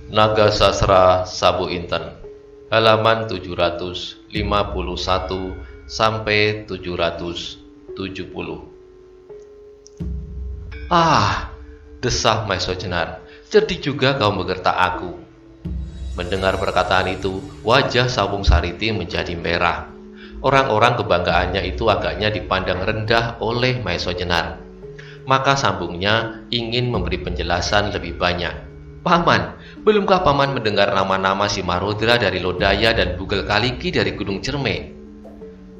Naga Sastra Sabu Inten, halaman 751 sampai 770. Ah, desah Maesho Jenar, cerdik juga kau menggertak aku. Mendengar perkataan itu, wajah Sawung Sariti menjadi merah. Orang-orang kebanggaannya itu agaknya dipandang rendah oleh Maesho Jenar. Maka sambungnya ingin memberi penjelasan lebih banyak. Paman, belumkah paman mendengar nama-nama si Marodra dari Lodaya dan Bugel Kaliki dari Gunung Cerme?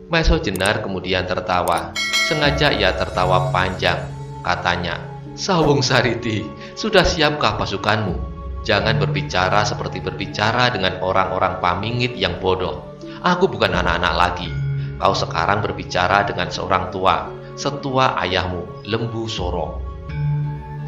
Maesho Jenar kemudian tertawa. Sengaja ia tertawa panjang. Katanya, Sawung Sariti, sudah siapkah pasukanmu? Jangan berbicara seperti berbicara dengan orang-orang pamingit yang bodoh. Aku bukan anak-anak lagi. Kau sekarang berbicara dengan seorang tua, setua ayahmu, Lembu Soro.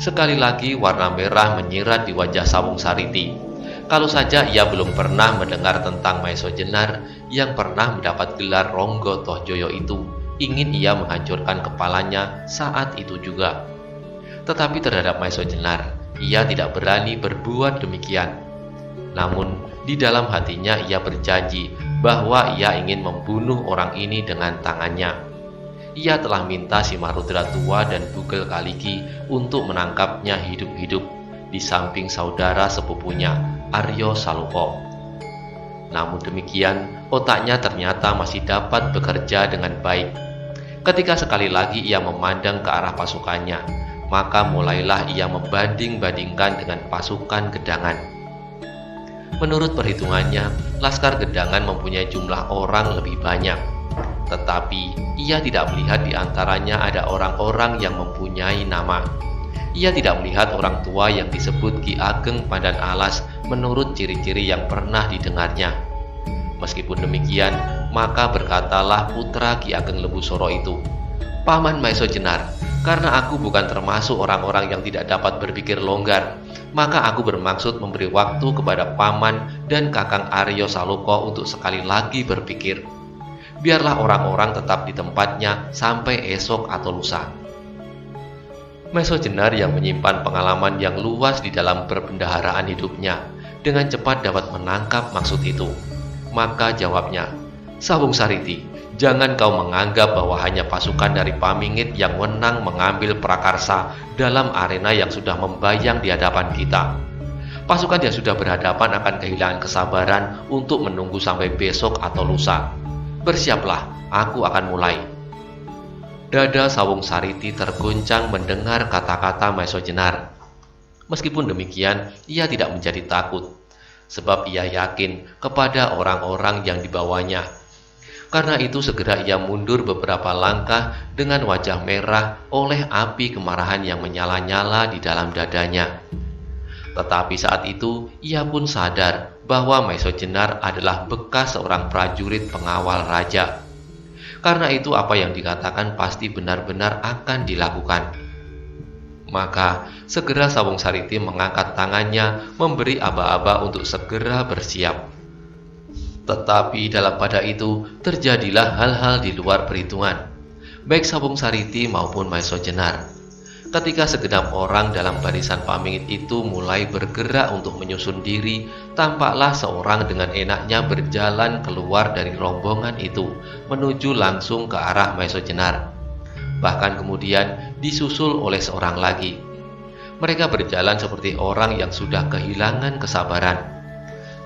Sekali lagi warna merah menyirat di wajah Sawung Sariti. Kalau saja ia belum pernah mendengar tentang Maesho Jenar yang pernah mendapat gelar Ronggo Tohjoyo itu, ingin ia menghancurkan kepalanya saat itu juga. Tetapi terhadap Maesho Jenar, ia tidak berani berbuat demikian. Namun, di dalam hatinya ia berjanji bahwa ia ingin membunuh orang ini dengan tangannya. Ia telah minta si Marodra tua dan Bugel Kaliki untuk menangkapnya hidup-hidup di samping saudara sepupunya, Aryo Saloka. Namun demikian, otaknya ternyata masih dapat bekerja dengan baik. Ketika sekali lagi ia memandang ke arah pasukannya, maka mulailah ia membanding-bandingkan dengan pasukan Gedangan. Menurut perhitungannya, Laskar Gedangan mempunyai jumlah orang lebih banyak. Tetapi, ia tidak melihat di antaranya ada orang-orang yang mempunyai nama. Ia tidak melihat orang tua yang disebut Ki Ageng Pandan Alas menurut ciri-ciri yang pernah didengarnya. Meskipun demikian, maka berkatalah putra Ki Ageng Lembu Soro itu, Paman Maesho Jenar, karena aku bukan termasuk orang-orang yang tidak dapat berpikir longgar, maka aku bermaksud memberi waktu kepada Paman dan Kakang Aryo Saloka untuk sekali lagi berpikir. Biarlah orang-orang tetap di tempatnya sampai esok atau lusa. Maesho Jenar yang menyimpan pengalaman yang luas di dalam perbendaharaan hidupnya, dengan cepat dapat menangkap maksud itu. Maka jawabnya, Sawung Sariti, jangan kau menganggap bahwa hanya pasukan dari Pamingit yang wenang mengambil prakarsa dalam arena yang sudah membayang di hadapan kita. Pasukan yang sudah berhadapan akan kehilangan kesabaran untuk menunggu sampai besok atau lusa. Bersiaplah, aku akan mulai. Dada Sawung Sariti terguncang mendengar kata-kata Maesho Jenar. Meskipun demikian, ia tidak menjadi takut, sebab ia yakin kepada orang-orang yang dibawanya. Karena itu segera ia mundur beberapa langkah dengan wajah merah oleh api kemarahan yang menyala-nyala di dalam dadanya. Tetapi saat itu ia pun sadar bahwa Maesho Jenar adalah bekas seorang prajurit pengawal raja. Karena itu apa yang dikatakan pasti benar-benar akan dilakukan. Maka segera Sawung Sariti mengangkat tangannya memberi aba-aba untuk segera bersiap. Tetapi dalam pada itu terjadilah hal-hal di luar perhitungan, baik Sawung Sariti maupun Maesho Jenar. Ketika segenap orang dalam barisan Pamingit itu mulai bergerak untuk menyusun diri, tampaklah seorang dengan enaknya berjalan keluar dari rombongan itu, menuju langsung ke arah Maesho Jenar. Bahkan kemudian disusul oleh seorang lagi. Mereka berjalan seperti orang yang sudah kehilangan kesabaran.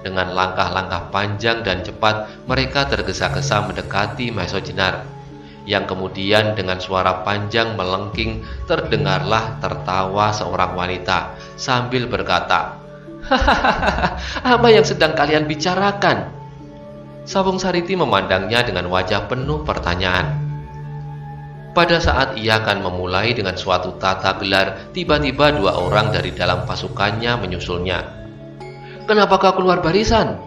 Dengan langkah-langkah panjang dan cepat, mereka tergesa-gesa mendekati Maesho Jenar, yang kemudian dengan suara panjang melengking terdengarlah tertawa seorang wanita sambil berkata, "Hahaha, apa yang sedang kalian bicarakan?" Sawung Sariti memandangnya dengan wajah penuh pertanyaan. Pada saat ia akan memulai dengan suatu tata gelar, tiba-tiba dua orang dari dalam pasukannya menyusulnya. "Kenapa kau keluar barisan?"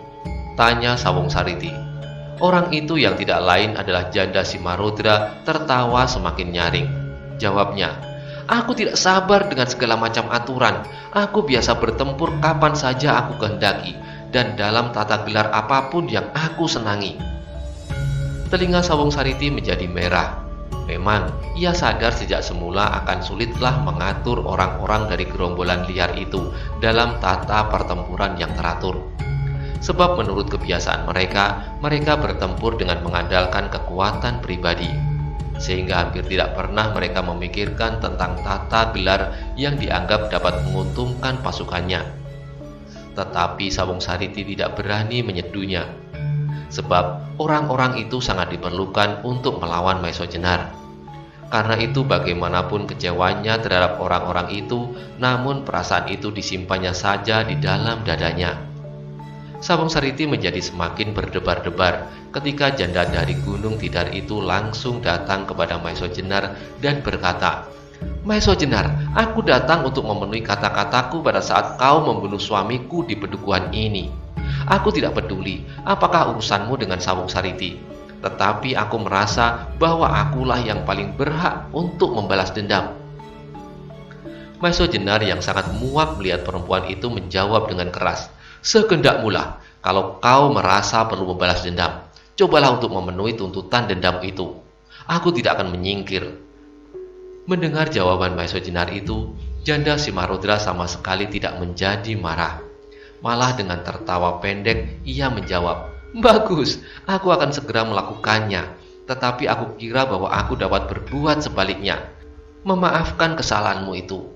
tanya Sawung Sariti. Orang itu yang tidak lain adalah janda si Marodra tertawa semakin nyaring. Jawabnya, "Aku tidak sabar dengan segala macam aturan. Aku biasa bertempur kapan saja aku kehendaki, dan dalam tata gelar apapun yang aku senangi." Telinga Sawung Sariti menjadi merah. Memang, ia sadar sejak semula akan sulitlah mengatur orang-orang dari gerombolan liar itu dalam tata pertempuran yang teratur. Sebab menurut kebiasaan mereka, mereka bertempur dengan mengandalkan kekuatan pribadi. Sehingga hampir tidak pernah mereka memikirkan tentang tata gelar yang dianggap dapat menguntungkan pasukannya. Tetapi Sawung Sariti tidak berani menyeduhnya, sebab orang-orang itu sangat diperlukan untuk melawan Maiso Jenar. Karena itu bagaimanapun kecewanya terhadap orang-orang itu, namun perasaan itu disimpannya saja di dalam dadanya. Sawung Sariti menjadi semakin berdebar-debar ketika janda dari Gunung Tidar itu langsung datang kepada Maiso Jenar dan berkata, "Maiso Jenar, aku datang untuk memenuhi kata-kataku pada saat kau membunuh suamiku di pedukuhan ini. Aku tidak peduli apakah urusanmu dengan Sawung Sariti, tetapi aku merasa bahwa akulah yang paling berhak untuk membalas dendam." Maiso Jenar yang sangat muak melihat perempuan itu menjawab dengan keras, "Sekendakmu lah, kalau kau merasa perlu membalas dendam, cobalah untuk memenuhi tuntutan dendam itu. Aku tidak akan menyingkir." Mendengar jawaban Maiso Jenar itu, janda Simarudra sama sekali tidak menjadi marah. Malah dengan tertawa pendek, ia menjawab, "Bagus, aku akan segera melakukannya. Tetapi aku kira bahwa aku dapat berbuat sebaliknya. Memaafkan kesalahanmu itu."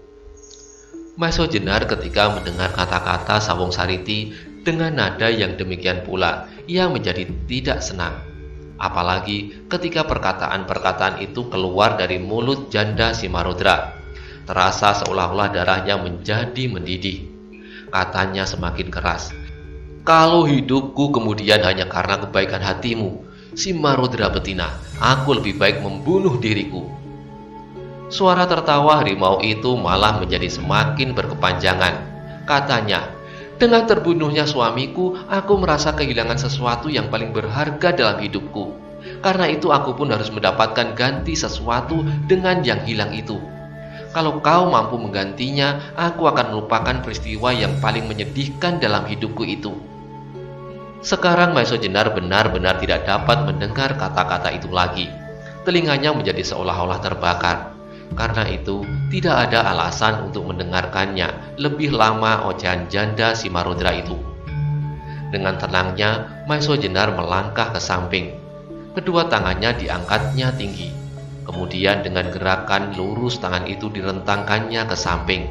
Maiso Jenar ketika mendengar kata-kata Sawung Sariti dengan nada yang demikian pula, ia menjadi tidak senang. Apalagi ketika perkataan-perkataan itu keluar dari mulut janda Simarudra. Terasa seolah-olah darahnya menjadi mendidih. Katanya semakin keras, "Kalau hidupku kemudian hanya karena kebaikan hatimu, Simarudra betina, aku lebih baik membunuh diriku." Suara tertawa harimau itu malah menjadi semakin berkepanjangan. Katanya, "Dengan terbunuhnya suamiku, aku merasa kehilangan sesuatu yang paling berharga dalam hidupku. Karena itu aku pun harus mendapatkan ganti sesuatu dengan yang hilang itu. Kalau kau mampu menggantinya, aku akan melupakan peristiwa yang paling menyedihkan dalam hidupku itu." Sekarang Maiso Jenar benar-benar tidak dapat mendengar kata-kata itu lagi. Telinganya menjadi seolah-olah terbakar. Karena itu, tidak ada alasan untuk mendengarkannya lebih lama ocehan janda Simarudra itu. Dengan tenangnya, Maiso Jenar melangkah ke samping. Kedua tangannya diangkatnya tinggi. Kemudian dengan gerakan lurus tangan itu direntangkannya ke samping.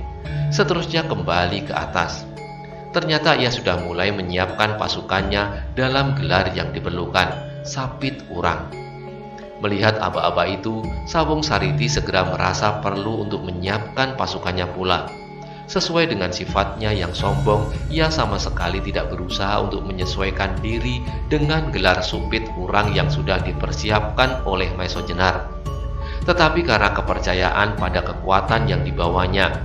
Seterusnya kembali ke atas. Ternyata ia sudah mulai menyiapkan pasukannya dalam gelar yang diperlukan, Sapit Urang. Melihat aba-aba itu, Sawung Sariti segera merasa perlu untuk menyiapkan pasukannya pula. Sesuai dengan sifatnya yang sombong, ia sama sekali tidak berusaha untuk menyesuaikan diri dengan gelar Supit Urang yang sudah dipersiapkan oleh Maiso Jenar. Tetapi karena kepercayaan pada kekuatan yang dibawanya,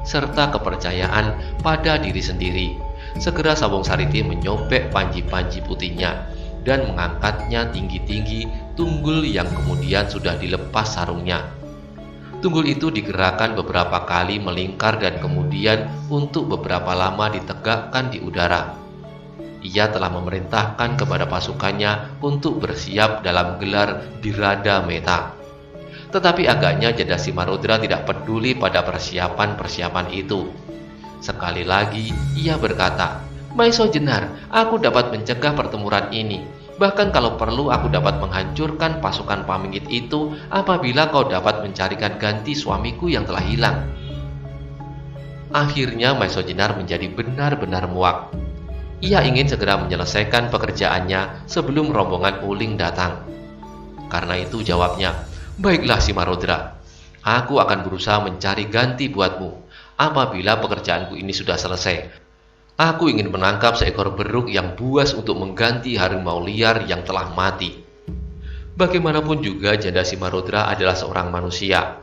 serta kepercayaan pada diri sendiri, segera Sawung Sariti menyobek panji-panji putihnya dan mengangkatnya tinggi-tinggi tunggul yang kemudian sudah dilepas sarungnya. Tunggul itu digerakkan beberapa kali melingkar dan kemudian untuk beberapa lama ditegakkan di udara. Ia telah memerintahkan kepada pasukannya untuk bersiap dalam gelar Dirada Meta. Tetapi agaknya janda Simarudra tidak peduli pada persiapan-persiapan itu. Sekali lagi ia berkata, "Maiso Jenar, aku dapat mencegah pertempuran ini. Bahkan kalau perlu aku dapat menghancurkan pasukan Pamingit itu apabila kau dapat mencarikan ganti suamiku yang telah hilang." Akhirnya Maiso Jenar menjadi benar-benar muak. Ia ingin segera menyelesaikan pekerjaannya sebelum rombongan Uling datang. Karena itu jawabnya, "Baiklah Simarudra, aku akan berusaha mencari ganti buatmu. Apabila pekerjaanku ini sudah selesai, aku ingin menangkap seekor beruk yang buas untuk mengganti harimau liar yang telah mati." Bagaimanapun juga janda Simarudra adalah seorang manusia.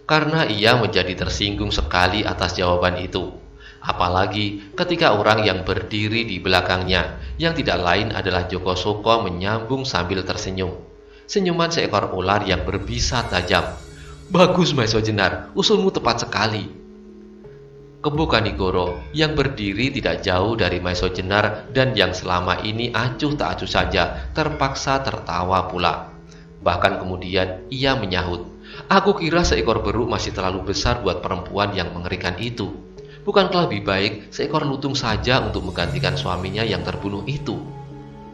Karena ia menjadi tersinggung sekali atas jawaban itu. Apalagi ketika orang yang berdiri di belakangnya, yang tidak lain adalah Joko Soko, menyambung sambil tersenyum. Senyuman seekor ular yang berbisa tajam. "Bagus Maiso Jenar, usulmu tepat sekali." Kebo Kanigoro yang berdiri tidak jauh dari Maiso Jenar dan yang selama ini acuh tak acuh saja terpaksa tertawa pula. Bahkan kemudian ia menyahut, "Aku kira seekor beruk masih terlalu besar buat perempuan yang mengerikan itu. Bukankah lebih baik seekor lutung saja untuk menggantikan suaminya yang terbunuh itu?"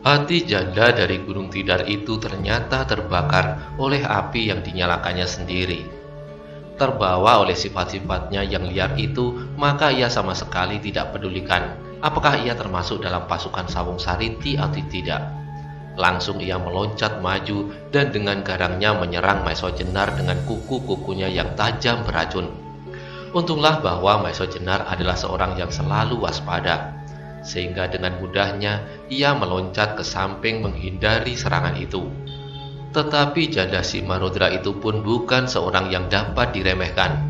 Hati janda dari Gunung Tidar itu ternyata terbakar oleh api yang dinyalakannya sendiri. Terbawa oleh sifat-sifatnya yang liar itu, maka ia sama sekali tidak pedulikan apakah ia termasuk dalam pasukan Sawung Sariti atau tidak. Langsung ia meloncat maju dan dengan garangnya menyerang Maiso Jenar dengan kuku-kukunya yang tajam beracun. Untunglah bahwa Maiso Jenar adalah seorang yang selalu waspada, sehingga dengan mudahnya ia meloncat ke samping menghindari serangan itu. Tetapi janda Simarudra itu pun bukan seorang yang dapat diremehkan.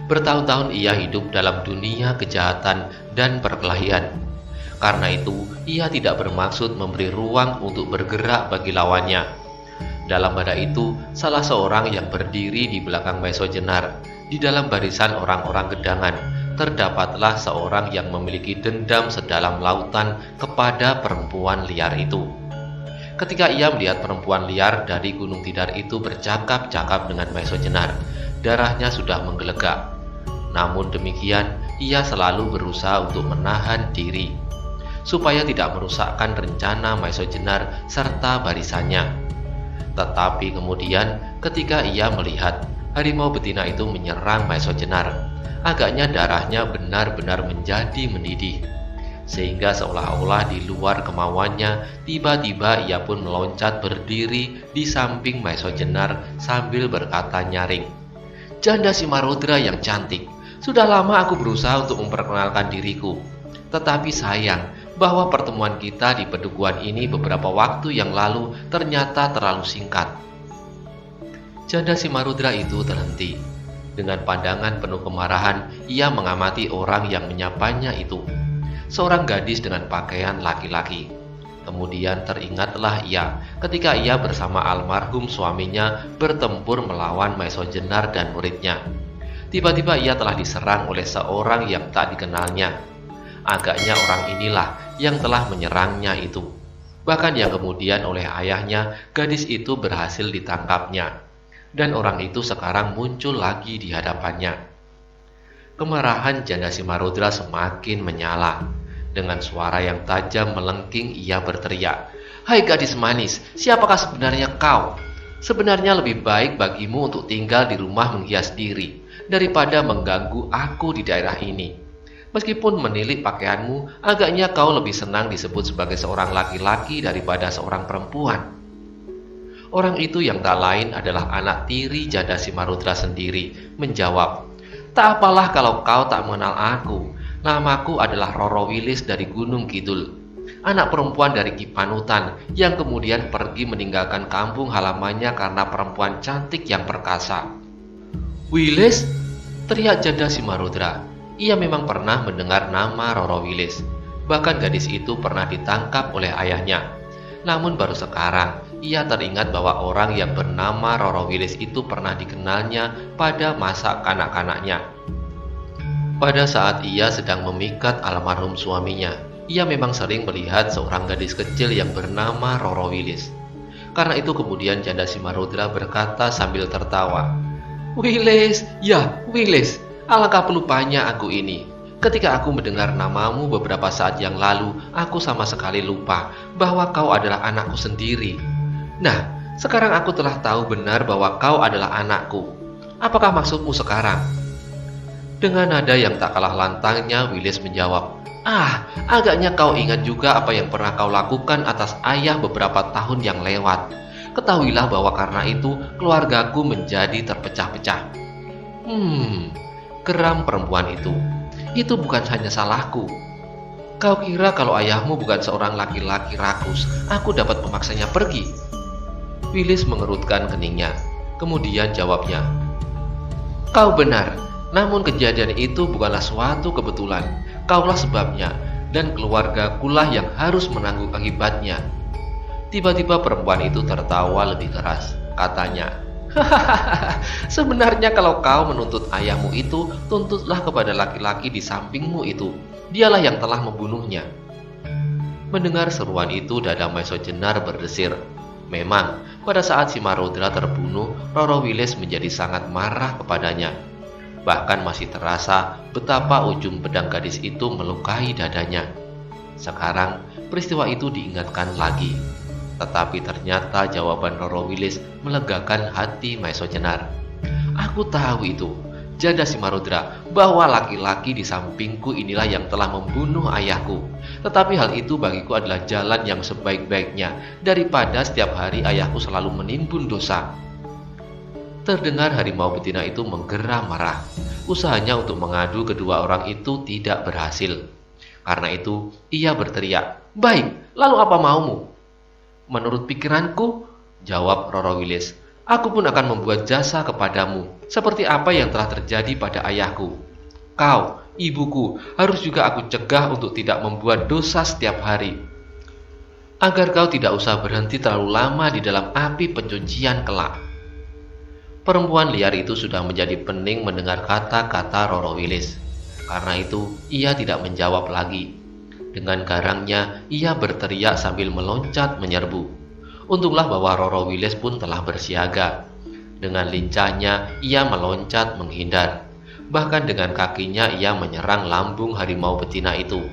Bertahun-tahun ia hidup dalam dunia kejahatan dan perkelahian. Karena itu, ia tidak bermaksud memberi ruang untuk bergerak bagi lawannya. Dalam pada itu, salah seorang yang berdiri di belakang Maiso Jenar, di dalam barisan orang-orang gedangan, terdapatlah seorang yang memiliki dendam sedalam lautan kepada perempuan liar itu. Ketika ia melihat perempuan liar dari Gunung Tidar itu bercakap-cakap dengan Maiso Jenar, darahnya sudah menggelegak. Namun demikian, ia selalu berusaha untuk menahan diri, supaya tidak merusakkan rencana Maiso Jenar serta barisannya. Tetapi kemudian, ketika ia melihat harimau betina itu menyerang Maiso Jenar, agaknya darahnya benar-benar menjadi mendidih. Sehingga seolah-olah di luar kemauannya, tiba-tiba ia pun meloncat berdiri di samping Maiso Jenar sambil berkata nyaring, "Janda Simarudra yang cantik, sudah lama aku berusaha untuk memperkenalkan diriku. Tetapi sayang bahwa pertemuan kita di pedukuhan ini beberapa waktu yang lalu ternyata terlalu singkat." Janda Simarudra itu terhenti. Dengan pandangan penuh kemarahan, ia mengamati orang yang menyapanya itu. Seorang gadis dengan pakaian laki-laki. Kemudian teringatlah ia ketika ia bersama almarhum suaminya bertempur melawan Maiso Jenar dan muridnya. Tiba-tiba ia telah diserang oleh seorang yang tak dikenalnya. Agaknya orang inilah yang telah menyerangnya itu. Bahkan yang kemudian oleh ayahnya, gadis itu berhasil ditangkapnya. Dan orang itu sekarang muncul lagi di hadapannya. Kemarahan janda Simarudra semakin menyala. Dengan suara yang tajam melengking ia berteriak, "Hai gadis manis, siapakah sebenarnya kau? Sebenarnya lebih baik bagimu untuk tinggal di rumah menghias diri daripada mengganggu aku di daerah ini. Meskipun menilik pakaianmu, agaknya kau lebih senang disebut sebagai seorang laki-laki daripada seorang perempuan." Orang itu yang tak lain adalah anak tiri janda Simarudra sendiri, menjawab, "Tak apalah kalau kau tak mengenal aku. Namaku adalah Roro Wilis dari Gunung Kidul, anak perempuan dari Ki Panutan yang kemudian pergi meninggalkan kampung halamannya karena perempuan cantik yang perkasa." "Wilis?" teriak janda Simarudra. Ia memang pernah mendengar nama Roro Wilis. Bahkan gadis itu pernah ditangkap oleh ayahnya. Namun baru sekarang ia teringat bahwa orang yang bernama Roro Wilis itu pernah dikenalnya pada masa kanak-kanaknya. Pada saat ia sedang memikat almarhum suaminya, ia memang sering melihat seorang gadis kecil yang bernama Roro Wilis. Karena itu kemudian janda Simarudra berkata sambil tertawa, "Wilis, ya Wilis, alangkah pelupanya aku ini. Ketika aku mendengar namamu beberapa saat yang lalu, aku sama sekali lupa bahwa kau adalah anakku sendiri. Nah, sekarang aku telah tahu benar bahwa kau adalah anakku. Apakah maksudmu sekarang?" Dengan nada yang tak kalah lantangnya, Wilis menjawab, agaknya kau ingat juga apa yang pernah kau lakukan atas ayah beberapa tahun yang lewat. Ketahuilah bahwa karena itu keluargaku menjadi terpecah-pecah." Geram perempuan itu. "Itu bukan hanya salahku. Kau kira kalau ayahmu bukan seorang laki-laki rakus, aku dapat memaksanya pergi?" Wilis mengerutkan keningnya. Kemudian jawabnya, "Kau benar. Namun kejadian itu bukanlah suatu kebetulan. Kaulah sebabnya, dan keluargakulah yang harus menanggung akibatnya." Tiba-tiba perempuan itu tertawa lebih keras. Katanya, "Hahaha, sebenarnya kalau kau menuntut ayahmu itu, tuntutlah kepada laki-laki di sampingmu itu. Dialah yang telah membunuhnya." Mendengar seruan itu, dada Maiso Jenar berdesir. Memang, Pada saat Simarodra terbunuh, Roro Wilis menjadi sangat marah kepadanya. Bahkan masih terasa betapa ujung pedang gadis itu melukai dadanya. Sekarang peristiwa itu diingatkan lagi. Tetapi ternyata jawaban Roro Wilis melegakan hati Maiso Jenar. Aku tahu itu, janda Simarodra, bahwa laki-laki di sampingku inilah yang telah membunuh ayahku. Tetapi hal itu bagiku adalah jalan yang sebaik-baiknya daripada setiap hari ayahku selalu menimbun dosa. Terdengar harimau betina itu menggeram marah. Usahanya untuk mengadu kedua orang itu tidak berhasil. Karena itu ia berteriak, "Baik, lalu apa maumu?" "Menurut pikiranku," jawab Roro Wilis, "aku pun akan membuat jasa kepadamu, seperti apa yang telah terjadi pada ayahku. Kau, ibuku, harus juga aku cegah untuk tidak membuat dosa setiap hari, agar kau tidak usah berhenti terlalu lama di dalam api pencucian kelak." Perempuan liar itu sudah menjadi pening mendengar kata-kata Roro Wilis. Karena itu, ia tidak menjawab lagi. Dengan garangnya, ia berteriak sambil meloncat menyerbu. Untunglah bahwa Roro Wilis pun telah bersiaga. Dengan lincahnya, ia meloncat menghindar. Bahkan dengan kakinya ia menyerang lambung harimau betina itu.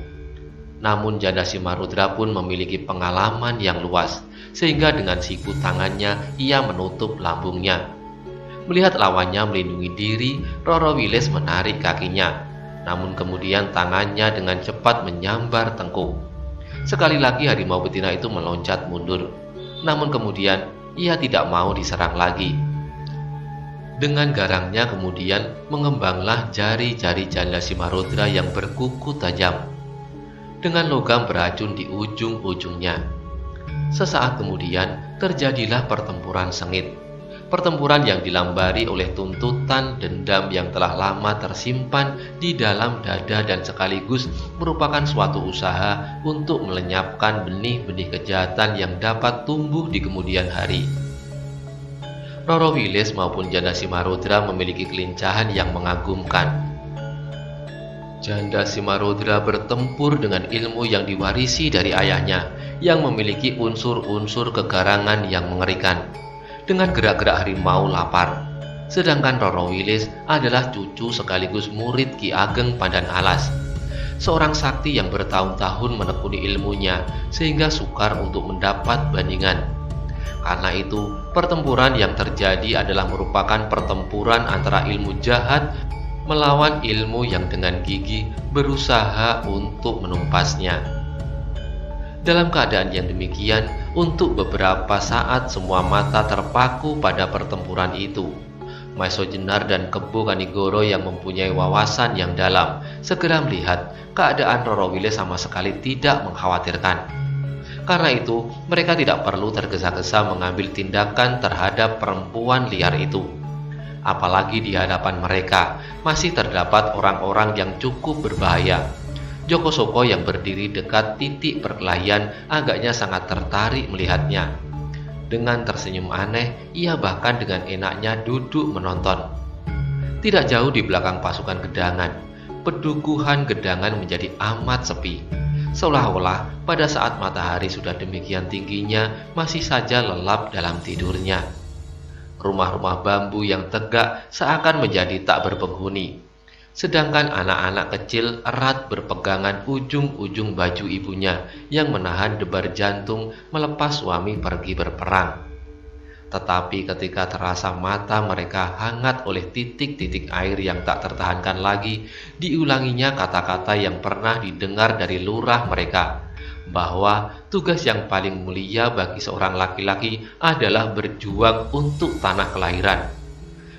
Namun janda Simarodra pun memiliki pengalaman yang luas, sehingga dengan siku tangannya ia menutup lambungnya. Melihat lawannya melindungi diri, Roro Wilis menarik kakinya. Namun kemudian tangannya dengan cepat menyambar tengkuk. Sekali lagi harimau betina itu meloncat mundur. Namun kemudian ia tidak mau diserang lagi. Dengan garangnya kemudian mengembanglah jari-jari janda Simarodra yang berkuku tajam, dengan logam beracun di ujung-ujungnya. Sesaat kemudian terjadilah pertempuran sengit. Pertempuran yang dilambari oleh tuntutan dendam yang telah lama tersimpan di dalam dada dan sekaligus merupakan suatu usaha untuk melenyapkan benih-benih kejahatan yang dapat tumbuh di kemudian hari. Roro Wilis maupun janda Simarodra memiliki kelincahan yang mengagumkan. Janda Simarodra bertempur dengan ilmu yang diwarisi dari ayahnya, yang memiliki unsur-unsur kegarangan yang mengerikan, dengan gerak-gerak harimau lapar. Sedangkan Roro Wilis adalah cucu sekaligus murid Ki Ageng Pandan Alas, seorang sakti yang bertahun-tahun menekuni ilmunya sehingga sukar untuk mendapat bandingan. Karena itu, pertempuran yang terjadi adalah merupakan pertempuran antara ilmu jahat melawan ilmu yang dengan gigih berusaha untuk menumpasnya. Dalam keadaan yang demikian, untuk beberapa saat semua mata terpaku pada pertempuran itu. Maiso Jenar dan Kebo Kanigoro yang mempunyai wawasan yang dalam segera melihat keadaan Roro Wilis sama sekali tidak mengkhawatirkan. Karena itu, mereka tidak perlu tergesa-gesa mengambil tindakan terhadap perempuan liar itu. Apalagi di hadapan mereka masih terdapat orang-orang yang cukup berbahaya. Joko Soko yang berdiri dekat titik perkelahian agaknya sangat tertarik melihatnya. Dengan tersenyum aneh, ia bahkan dengan enaknya duduk menonton. Tidak jauh di belakang pasukan gedangan, pedukuhan gedangan menjadi amat sepi. Seolah-olah pada saat matahari sudah demikian tingginya masih saja lelap dalam tidurnya. Rumah-rumah bambu yang tegak seakan menjadi tak berpenghuni. Sedangkan anak-anak kecil erat berpegangan ujung-ujung baju ibunya yang menahan debar jantung melepas suami pergi berperang. Tetapi ketika terasa mata mereka hangat oleh titik-titik air yang tak tertahankan lagi, diulanginya kata-kata yang pernah didengar dari lurah mereka, bahwa tugas yang paling mulia bagi seorang laki-laki adalah berjuang untuk tanah kelahiran.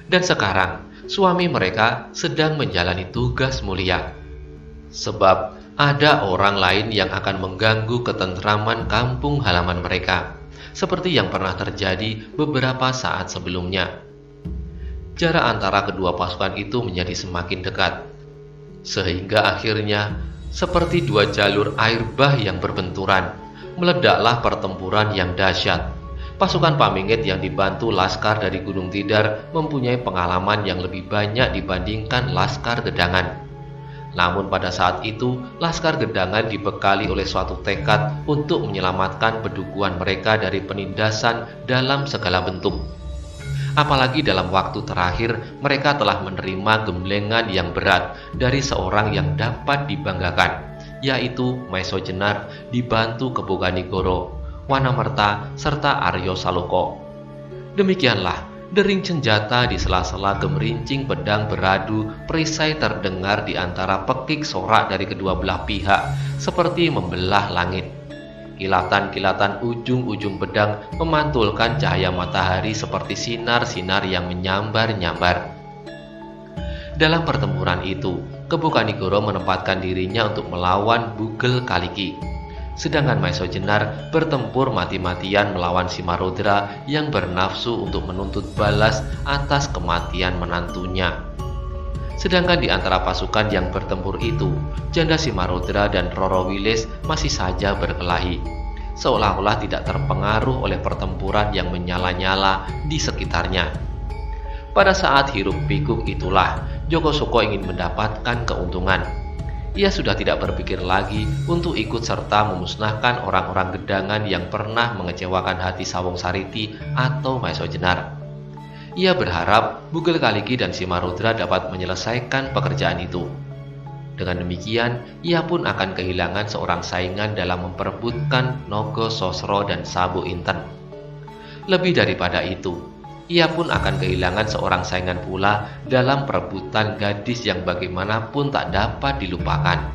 Dan sekarang suami mereka sedang menjalani tugas mulia, sebab ada orang lain yang akan mengganggu ketentraman kampung halaman mereka, seperti yang pernah terjadi beberapa saat sebelumnya. Jarak antara kedua pasukan itu menjadi semakin dekat, sehingga akhirnya seperti dua jalur air bah yang berbenturan, meledaklah pertempuran yang dahsyat. Pasukan Pamingit yang dibantu laskar dari Gunung Tidar mempunyai pengalaman yang lebih banyak dibandingkan laskar gedangan. Namun pada saat itu, Laskar Gedangan dibekali oleh suatu tekad untuk menyelamatkan pedukuhan mereka dari penindasan dalam segala bentuk. Apalagi dalam waktu terakhir, mereka telah menerima gemblengan yang berat dari seorang yang dapat dibanggakan, yaitu Maiso Jenar dibantu Keboganigoro, Wanamerta, serta Aryo Saloka. Demikianlah, dering senjata di sela-sela gemerincing pedang beradu perisai terdengar di antara pekik sorak dari kedua belah pihak, seperti membelah langit. Kilatan-kilatan ujung-ujung pedang memantulkan cahaya matahari seperti sinar-sinar yang menyambar-nyambar. Dalam pertempuran itu, Keboganigoro menempatkan dirinya untuk melawan Bugel Kaliki. Sedangkan Maiso Jenar bertempur mati-matian melawan Simarodra yang bernafsu untuk menuntut balas atas kematian menantunya. Sedangkan di antara pasukan yang bertempur itu, Janda Simarodra dan Roro Wilis masih saja berkelahi, seolah-olah tidak terpengaruh oleh pertempuran yang menyala-nyala di sekitarnya. Pada saat hiruk-pikuk itulah, Joko Suko ingin mendapatkan keuntungan. Ia sudah tidak berpikir lagi untuk ikut serta memusnahkan orang-orang Gedangan yang pernah mengecewakan hati Sawung Sariti atau Maiso Jenar. Ia berharap Bugel Kaliki dan Simarodra dapat menyelesaikan pekerjaan itu. Dengan demikian, ia pun akan kehilangan seorang saingan dalam memperebutkan Nogo Sosro dan Sabu Inten. Lebih daripada itu, ia pun akan kehilangan seorang saingan pula dalam perebutan gadis yang bagaimanapun tak dapat dilupakan.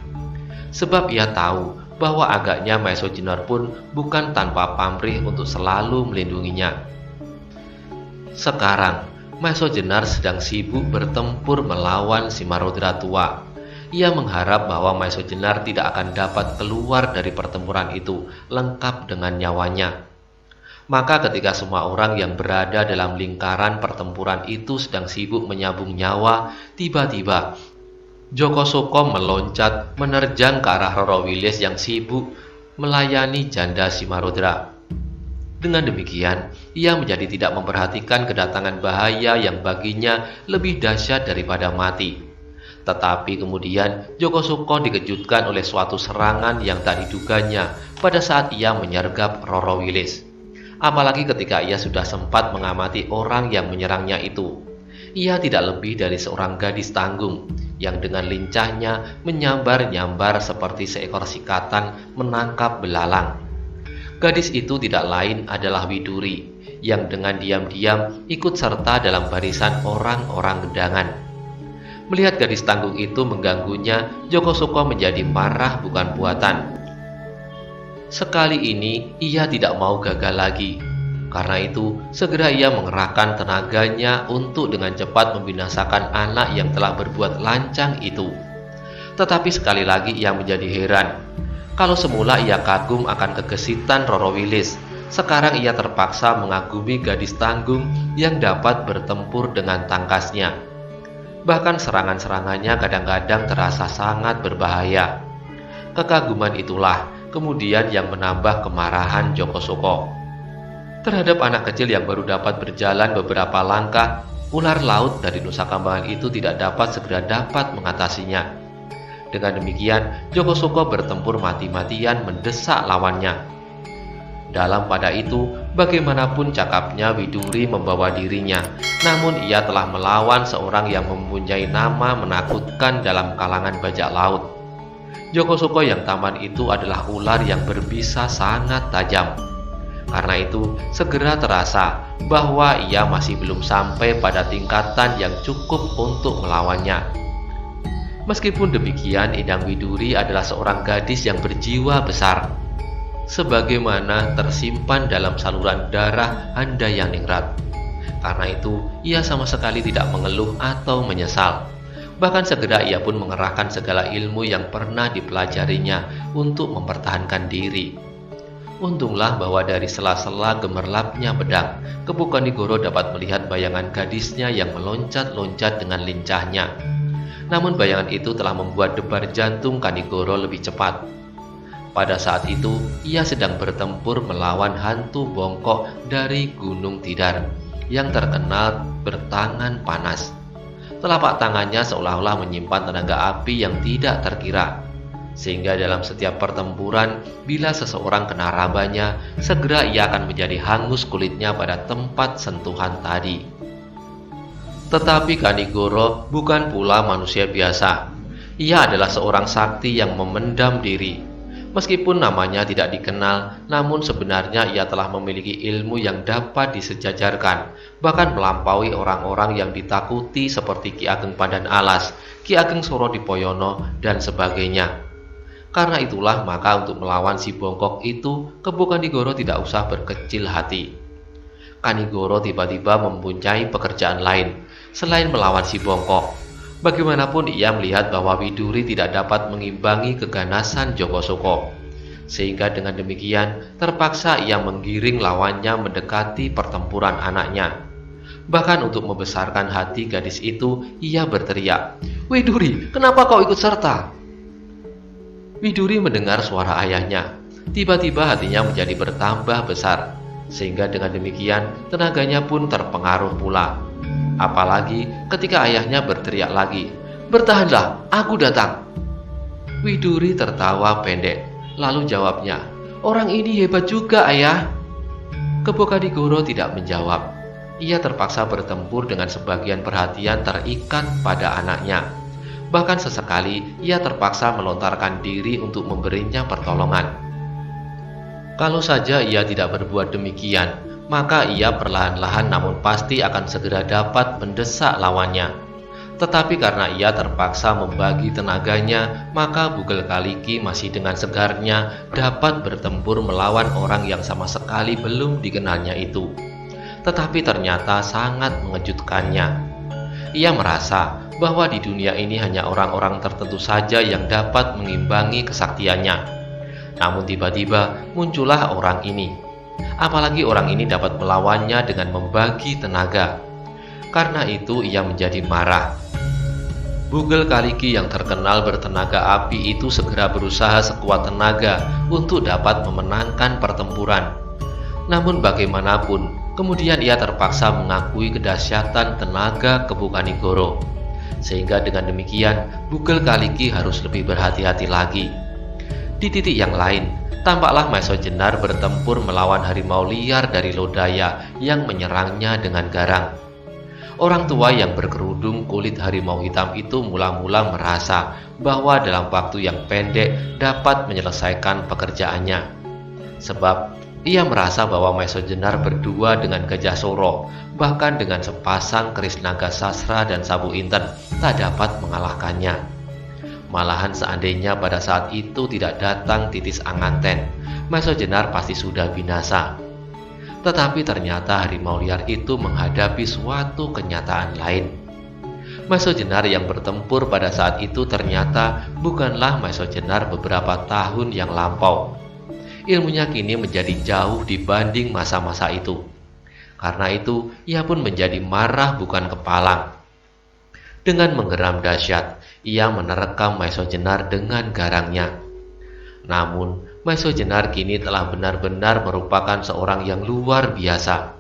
Sebab ia tahu bahwa agaknya Maiso Jenar pun bukan tanpa pamrih untuk selalu melindunginya. Sekarang, Maiso Jenar sedang sibuk bertempur melawan Simarodra tua. Ia mengharap bahwa Maiso Jenar tidak akan dapat keluar dari pertempuran itu lengkap dengan nyawanya. Maka ketika semua orang yang berada dalam lingkaran pertempuran itu sedang sibuk menyambung nyawa, tiba-tiba Joko Suko meloncat menerjang ke arah Roro Wilis yang sibuk melayani Janda Simarodra. Dengan demikian, ia menjadi tidak memperhatikan kedatangan bahaya yang baginya lebih dahsyat daripada mati. Tetapi kemudian Joko Suko dikejutkan oleh suatu serangan yang tak diduganya pada saat ia menyergap Roro Wilis. Apalagi ketika ia sudah sempat mengamati orang yang menyerangnya itu. Ia tidak lebih dari seorang gadis tanggung yang dengan lincahnya menyambar-nyambar seperti seekor sikatan menangkap belalang. Gadis itu tidak lain adalah Widuri yang dengan diam-diam ikut serta dalam barisan orang-orang Gedangan. Melihat gadis tanggung itu mengganggunya, Joko Suko menjadi marah bukan buatan. Sekali ini ia tidak mau gagal lagi. Karena itu, segera ia mengerahkan tenaganya untuk dengan cepat membinasakan anak yang telah berbuat lancang itu. Tetapi sekali lagi ia menjadi heran. Kalau semula ia kagum akan kegesitan Roro Wilis, sekarang ia terpaksa mengagumi gadis tanggung yang dapat bertempur dengan tangkasnya. Bahkan serangan-serangannya kadang-kadang terasa sangat berbahaya. Kekaguman itulah kemudian yang menambah kemarahan Joko Suko. Terhadap anak kecil yang baru dapat berjalan beberapa langkah, ular laut dari Nusa Kambangan itu tidak dapat segera dapat mengatasinya. Dengan demikian, Joko Suko bertempur mati-matian mendesak lawannya. Dalam pada itu, bagaimanapun cakapnya Widuri membawa dirinya, namun ia telah melawan seorang yang mempunyai nama menakutkan dalam kalangan bajak laut. Joko Suko yang taman itu adalah ular yang berbisa sangat tajam. Karena itu, segera terasa bahwa ia masih belum sampai pada tingkatan yang cukup untuk melawannya. Meskipun demikian, Indang Widuri adalah seorang gadis yang berjiwa besar, sebagaimana tersimpan dalam saluran darah Handayaningrat. Karena itu, ia sama sekali tidak mengeluh atau menyesal. Bahkan segera ia pun mengerahkan segala ilmu yang pernah dipelajarinya untuk mempertahankan diri. Untunglah bahwa dari sela-sela gemerlapnya pedang, Keboganigoro dapat melihat bayangan gadisnya yang meloncat-loncat dengan lincahnya. Namun bayangan itu telah membuat debar jantung Kanigoro lebih cepat. Pada saat itu, ia sedang bertempur melawan hantu bongkok dari Gunung Tidar yang terkenal bertangan panas. Telapak tangannya seolah-olah menyimpan tenaga api yang tidak terkira, sehingga dalam setiap pertempuran, bila seseorang kena rabanya, segera ia akan menjadi hangus kulitnya pada tempat sentuhan tadi. Tetapi Kanigoro bukan pula manusia biasa. Ia adalah seorang sakti yang memendam diri. Meskipun namanya tidak dikenal, namun sebenarnya ia telah memiliki ilmu yang dapat disejajarkan, bahkan melampaui orang-orang yang ditakuti seperti Ki Ageng Pandan Alas, Ki Ageng Soro Dipoyono, dan sebagainya. Karena itulah maka untuk melawan si bongkok itu, Kebo Kanigoro tidak usah berkecil hati. Kanigoro tiba-tiba mempunyai pekerjaan lain, selain melawan si bongkok. Bagaimanapun ia melihat bahwa Widuri tidak dapat mengimbangi keganasan Joko Soko, sehingga dengan demikian terpaksa ia menggiring lawannya mendekati pertempuran anaknya. Bahkan untuk membesarkan hati gadis itu, ia berteriak, "Widuri, kenapa kau ikut serta?" Widuri mendengar suara ayahnya. Tiba-tiba hatinya menjadi bertambah besar, sehingga dengan demikian tenaganya pun terpengaruh pula. Apalagi ketika ayahnya berteriak lagi, "Bertahanlah, aku datang." Widuri tertawa pendek, lalu jawabnya, "Orang ini hebat juga, ayah." Kebo Kanigoro tidak menjawab. Ia terpaksa bertempur dengan sebagian perhatian terikat pada anaknya. Bahkan sesekali ia terpaksa melontarkan diri untuk memberinya pertolongan. Kalau saja ia tidak berbuat demikian, maka ia perlahan-lahan namun pasti akan segera dapat mendesak lawannya. Tetapi karena ia terpaksa membagi tenaganya, maka Bugel Kaliki masih dengan segarnya dapat bertempur melawan orang yang sama sekali belum dikenalnya itu. Tetapi ternyata sangat mengejutkannya. Ia merasa bahwa di dunia ini hanya orang-orang tertentu saja yang dapat mengimbangi kesaktiannya. Namun tiba-tiba muncullah orang ini. Apalagi orang ini dapat melawannya dengan membagi tenaga. Karena itu ia menjadi marah. Bugel Kaliki yang terkenal bertenaga api itu segera berusaha sekuat tenaga untuk dapat memenangkan pertempuran. Namun bagaimanapun, kemudian ia terpaksa mengakui kedahsyatan tenaga Kebo Kanigoro. Sehingga dengan demikian, Bugel Kaliki harus lebih berhati-hati lagi. Di titik yang lain, tampaklah Maeso Jenar bertempur melawan harimau liar dari Lodaya yang menyerangnya dengan garang. Orang tua yang berkerudung kulit harimau hitam itu mula-mula merasa bahwa dalam waktu yang pendek dapat menyelesaikan pekerjaannya. Sebab ia merasa bahwa Maeso Jenar berdua dengan Gajah Soro, bahkan dengan sepasang keris naga sasra dan sabu inten, tak dapat mengalahkannya. Malahan seandainya pada saat itu tidak datang Titis Anganten, Maeso Jenar pasti sudah binasa. Tetapi ternyata harimau liar itu menghadapi suatu kenyataan lain. Maeso Jenar yang bertempur pada saat itu ternyata bukanlah Maeso Jenar beberapa tahun yang lampau. Ilmunya kini menjadi jauh dibanding masa-masa itu. Karena itu ia pun menjadi marah bukan kepalang. Dengan menggeram dahsyat, ia menerkam Maeso Jenar dengan garangnya. Namun, Maeso Jenar kini telah benar-benar merupakan seorang yang luar biasa.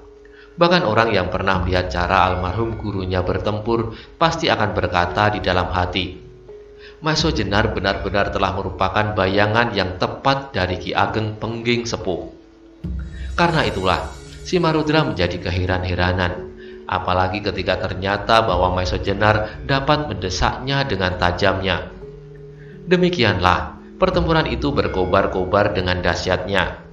Bahkan orang yang pernah melihat cara almarhum gurunya bertempur pasti akan berkata di dalam hati, Maeso Jenar benar-benar telah merupakan bayangan yang tepat dari Ki Ageng Pengging Sepuh. Karena itulah, si Marudra menjadi keheran-heranan. Apalagi ketika ternyata bahwa Maeso Jenar dapat mendesaknya dengan tajamnya. Demikianlah, pertempuran itu berkobar-kobar dengan dahsyatnya.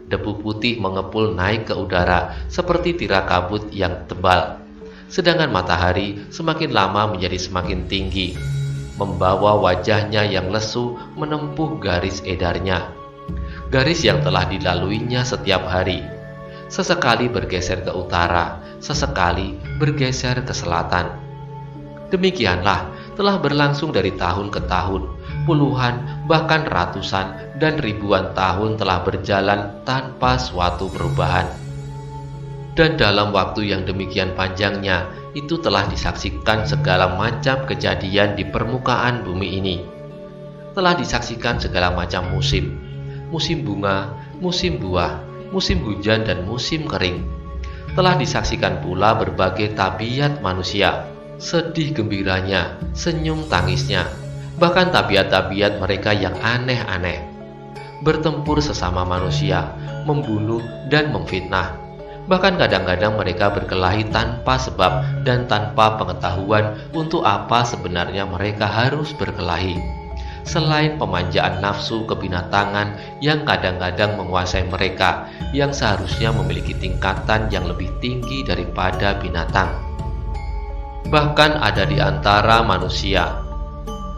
Debu putih mengepul naik ke udara seperti tirai kabut yang tebal. Sedangkan matahari semakin lama menjadi semakin tinggi, membawa wajahnya yang lesu menempuh garis edarnya. Garis yang telah dilaluinya setiap hari. Sesekali bergeser ke utara, sesekali bergeser ke selatan. Demikianlah telah berlangsung dari tahun ke tahun. Puluhan, bahkan ratusan dan ribuan tahun telah berjalan tanpa suatu perubahan. Dan dalam waktu yang demikian panjangnya, itu telah disaksikan segala macam kejadian di permukaan bumi ini. Telah disaksikan segala macam musim. Musim bunga, musim buah, musim hujan dan musim kering. Telah disaksikan pula berbagai tabiat manusia. sedih gembiranya, senyum tangisnya, bahkan tabiat-tabiat mereka yang aneh-aneh. Bertempur sesama manusia, membunuh dan memfitnah. Bahkan kadang-kadang mereka berkelahi tanpa sebab dan tanpa pengetahuan untuk apa sebenarnya mereka harus berkelahi. Selain pemanjaan nafsu kebinatangan yang kadang-kadang menguasai mereka, yang seharusnya memiliki tingkatan yang lebih tinggi daripada binatang. Bahkan ada di antara manusia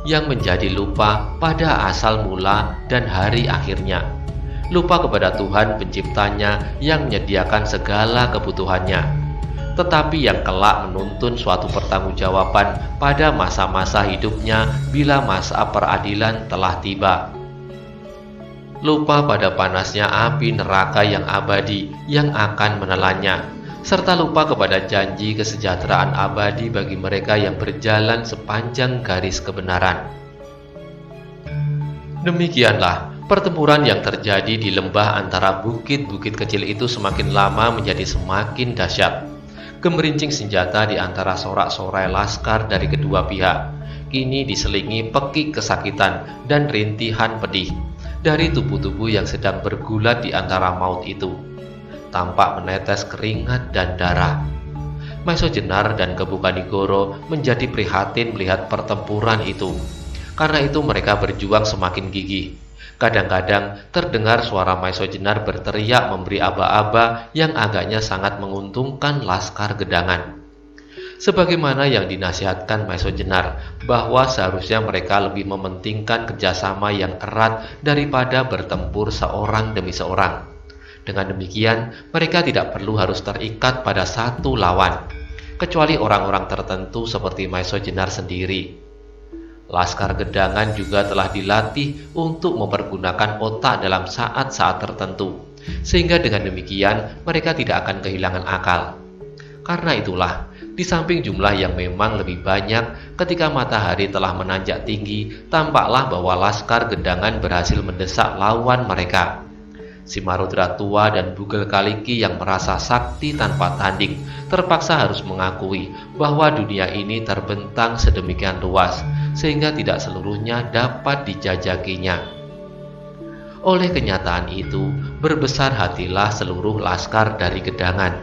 yang menjadi lupa pada asal mula dan hari akhirnya. Lupa kepada Tuhan penciptanya yang menyediakan segala kebutuhannya, tetapi yang kelak menuntun suatu pertanggungjawaban pada masa-masa hidupnya bila masa peradilan telah tiba. Lupa pada panasnya api neraka yang abadi yang akan menelannya, serta lupa kepada janji kesejahteraan abadi bagi mereka yang berjalan sepanjang garis kebenaran. Demikianlah pertempuran yang terjadi di lembah antara bukit-bukit kecil itu semakin lama menjadi semakin dahsyat. Gemerincing senjata di antara sorak-sorai laskar dari kedua pihak kini diselingi pekik kesakitan dan rintihan pedih dari tubuh-tubuh yang sedang bergulat di antara maut itu. Tampak menetes keringat dan darah. Maisojenar dan Kebukanigoro menjadi prihatin melihat pertempuran itu. Karena itu mereka berjuang semakin gigih. Kadang-kadang terdengar suara Maisojenar berteriak memberi aba-aba yang agaknya sangat menguntungkan laskar gedangan. Sebagaimana yang dinasihatkan Maisojenar bahwa seharusnya mereka lebih mementingkan kerjasama yang erat daripada bertempur seorang demi seorang. Dengan demikian, mereka tidak perlu harus terikat pada satu lawan, kecuali orang-orang tertentu seperti Maisojenar sendiri. Laskar gedangan juga telah dilatih untuk mempergunakan otak dalam saat-saat tertentu, sehingga dengan demikian mereka tidak akan kehilangan akal. Karena itulah, di samping jumlah yang memang lebih banyak, ketika matahari telah menanjak tinggi, tampaklah bahwa laskar gedangan berhasil mendesak lawan mereka. Simarudra tua dan Bugel Kaliki yang merasa sakti tanpa tanding terpaksa harus mengakui bahwa dunia ini terbentang sedemikian luas sehingga tidak seluruhnya dapat dijajakinya. Oleh kenyataan itu, berbesar hatilah seluruh laskar dari gedangan.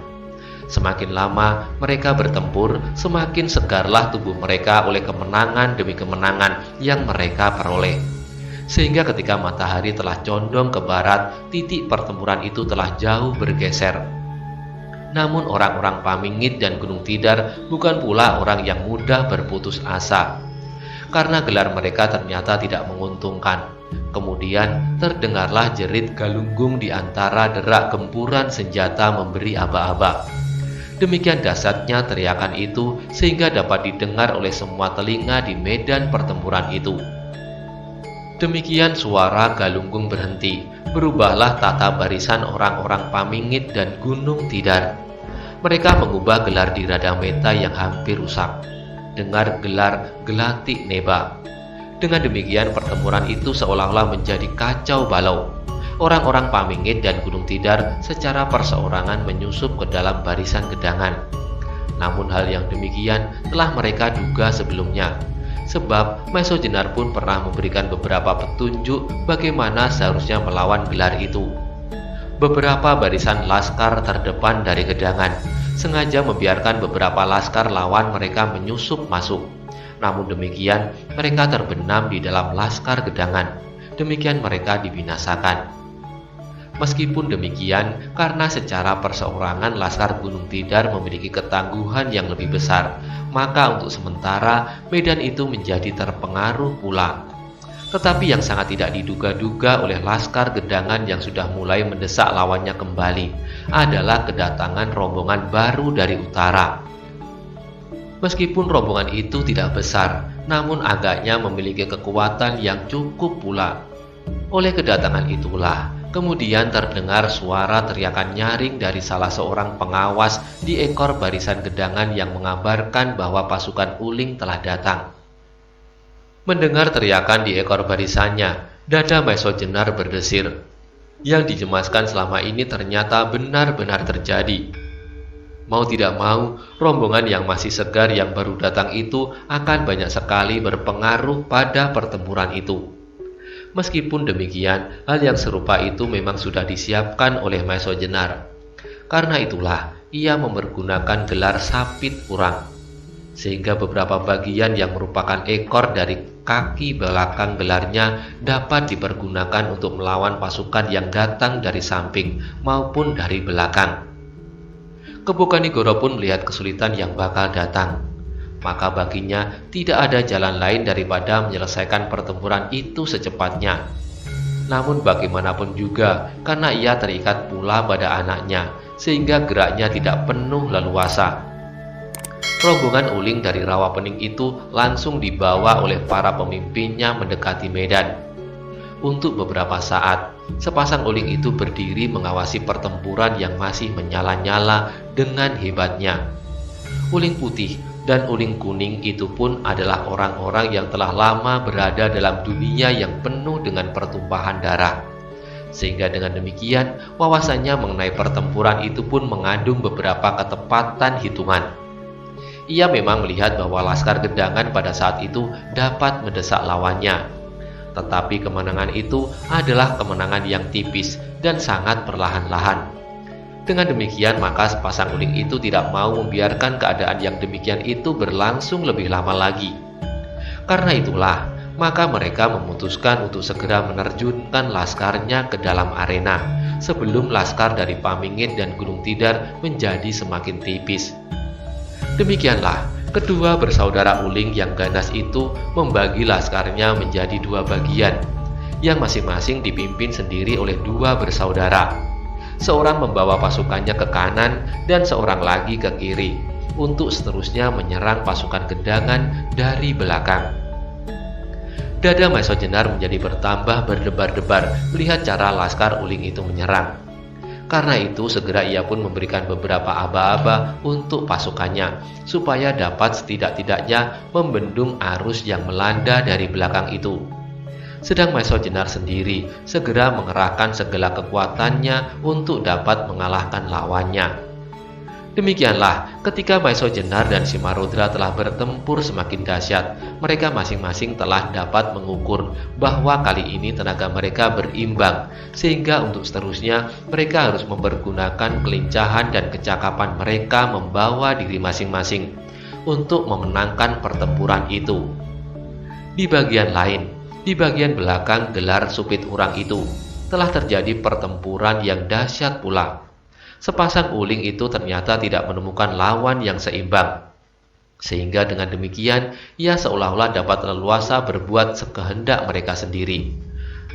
Semakin lama mereka bertempur, semakin segarlah tubuh mereka oleh kemenangan demi kemenangan yang mereka peroleh. Sehingga ketika matahari telah condong ke barat, titik pertempuran itu telah jauh bergeser. Namun orang-orang Pamingit dan Gunung Tidar bukan pula orang yang mudah berputus asa, karena gelar mereka ternyata tidak menguntungkan. Kemudian terdengarlah jerit galunggung di antara derak gempuran senjata memberi aba-aba. Demikian dahsyatnya teriakan itu sehingga dapat didengar oleh semua telinga di medan pertempuran itu. Demikian suara galunggung berhenti, berubahlah tata barisan orang-orang Pamingit dan Gunung Tidar. Mereka mengubah gelar di Radameta yang hampir rusak, dengar gelar Gelatik Neba. Dengan demikian pertempuran itu seolah-olah menjadi kacau balau. Orang-orang Pamingit dan Gunung Tidar secara perseorangan menyusup ke dalam barisan gedangan. Namun hal yang demikian telah mereka duga sebelumnya, sebab Maisojenar pun pernah memberikan beberapa petunjuk bagaimana seharusnya melawan gelar itu. Beberapa barisan laskar terdepan dari gedangan sengaja membiarkan beberapa laskar lawan mereka menyusup masuk. Namun demikian, mereka terbenam di dalam laskar gedangan. Demikian mereka dibinasakan. Meskipun demikian, karena secara perseorangan laskar Gunung Tidar memiliki ketangguhan yang lebih besar, maka untuk sementara medan itu menjadi terpengaruh pula. Tetapi yang sangat tidak diduga-duga oleh laskar gedangan yang sudah mulai mendesak lawannya kembali adalah kedatangan rombongan baru dari utara. Meskipun rombongan itu tidak besar, namun agaknya memiliki kekuatan yang cukup pula. Oleh kedatangan itulah, kemudian terdengar suara teriakan nyaring dari salah seorang pengawas di ekor barisan gedangan yang mengabarkan bahwa pasukan Uling telah datang. Mendengar teriakan di ekor barisannya, dada Maisojenar berdesir. Yang dicemaskan selama ini ternyata benar-benar terjadi. Mau tidak mau, rombongan yang masih segar yang baru datang itu akan banyak sekali berpengaruh pada pertempuran itu. Meskipun demikian, hal yang serupa itu memang sudah disiapkan oleh Maesojenar. Karena itulah, ia mempergunakan gelar sapit urang, sehingga beberapa bagian yang merupakan ekor dari kaki belakang gelarnya dapat dipergunakan untuk melawan pasukan yang datang dari samping maupun dari belakang. Kebo Kanigoro pun melihat kesulitan yang bakal datang. Maka baginya tidak ada jalan lain daripada menyelesaikan pertempuran itu secepatnya. Namun bagaimanapun juga, karena ia terikat pula pada anaknya, sehingga geraknya tidak penuh leluasa. Rombongan Uling dari Rawapening itu langsung dibawa oleh para pemimpinnya mendekati medan. Untuk beberapa saat, sepasang uling itu berdiri mengawasi pertempuran yang masih menyala-nyala dengan hebatnya. Uling putih dan uling kuning itu pun adalah orang-orang yang telah lama berada dalam dunia yang penuh dengan pertumpahan darah. Sehingga dengan demikian, wawasannya mengenai pertempuran itu pun mengandung beberapa ketepatan hitungan. Ia memang melihat bahwa Laskar Gedangan pada saat itu dapat mendesak lawannya. Tetapi kemenangan itu adalah kemenangan yang tipis dan sangat perlahan-lahan. Dengan demikian, maka sepasang uling itu tidak mau membiarkan keadaan yang demikian itu berlangsung lebih lama lagi. Karena itulah, maka mereka memutuskan untuk segera menerjunkan laskarnya ke dalam arena, sebelum laskar dari Pamingit dan Gunung Tidar menjadi semakin tipis. Demikianlah, kedua bersaudara uling yang ganas itu membagi laskarnya menjadi dua bagian, yang masing-masing dipimpin sendiri oleh dua bersaudara. Seorang membawa pasukannya ke kanan dan seorang lagi ke kiri, untuk seterusnya menyerang pasukan Gedangan dari belakang. Dada Maesojenar menjadi bertambah berdebar-debar melihat cara laskar uling itu menyerang. Karena itu segera ia pun memberikan beberapa aba-aba untuk pasukannya, supaya dapat setidak-tidaknya membendung arus yang melanda dari belakang itu. Sedang Maesojenar sendiri segera mengerahkan segala kekuatannya untuk dapat mengalahkan lawannya. Demikianlah, ketika Maesojenar dan Simarudra telah bertempur semakin dahsyat, mereka masing-masing telah dapat mengukur bahwa kali ini tenaga mereka berimbang, sehingga untuk seterusnya mereka harus mempergunakan kelincahan dan kecakapan mereka membawa diri masing-masing untuk memenangkan pertempuran itu. Di bagian lain, di bagian belakang gelar supit urang itu, telah terjadi pertempuran yang dahsyat pula. Sepasang uling itu ternyata tidak menemukan lawan yang seimbang, sehingga dengan demikian ia seolah-olah dapat leluasa berbuat sekehendak mereka sendiri.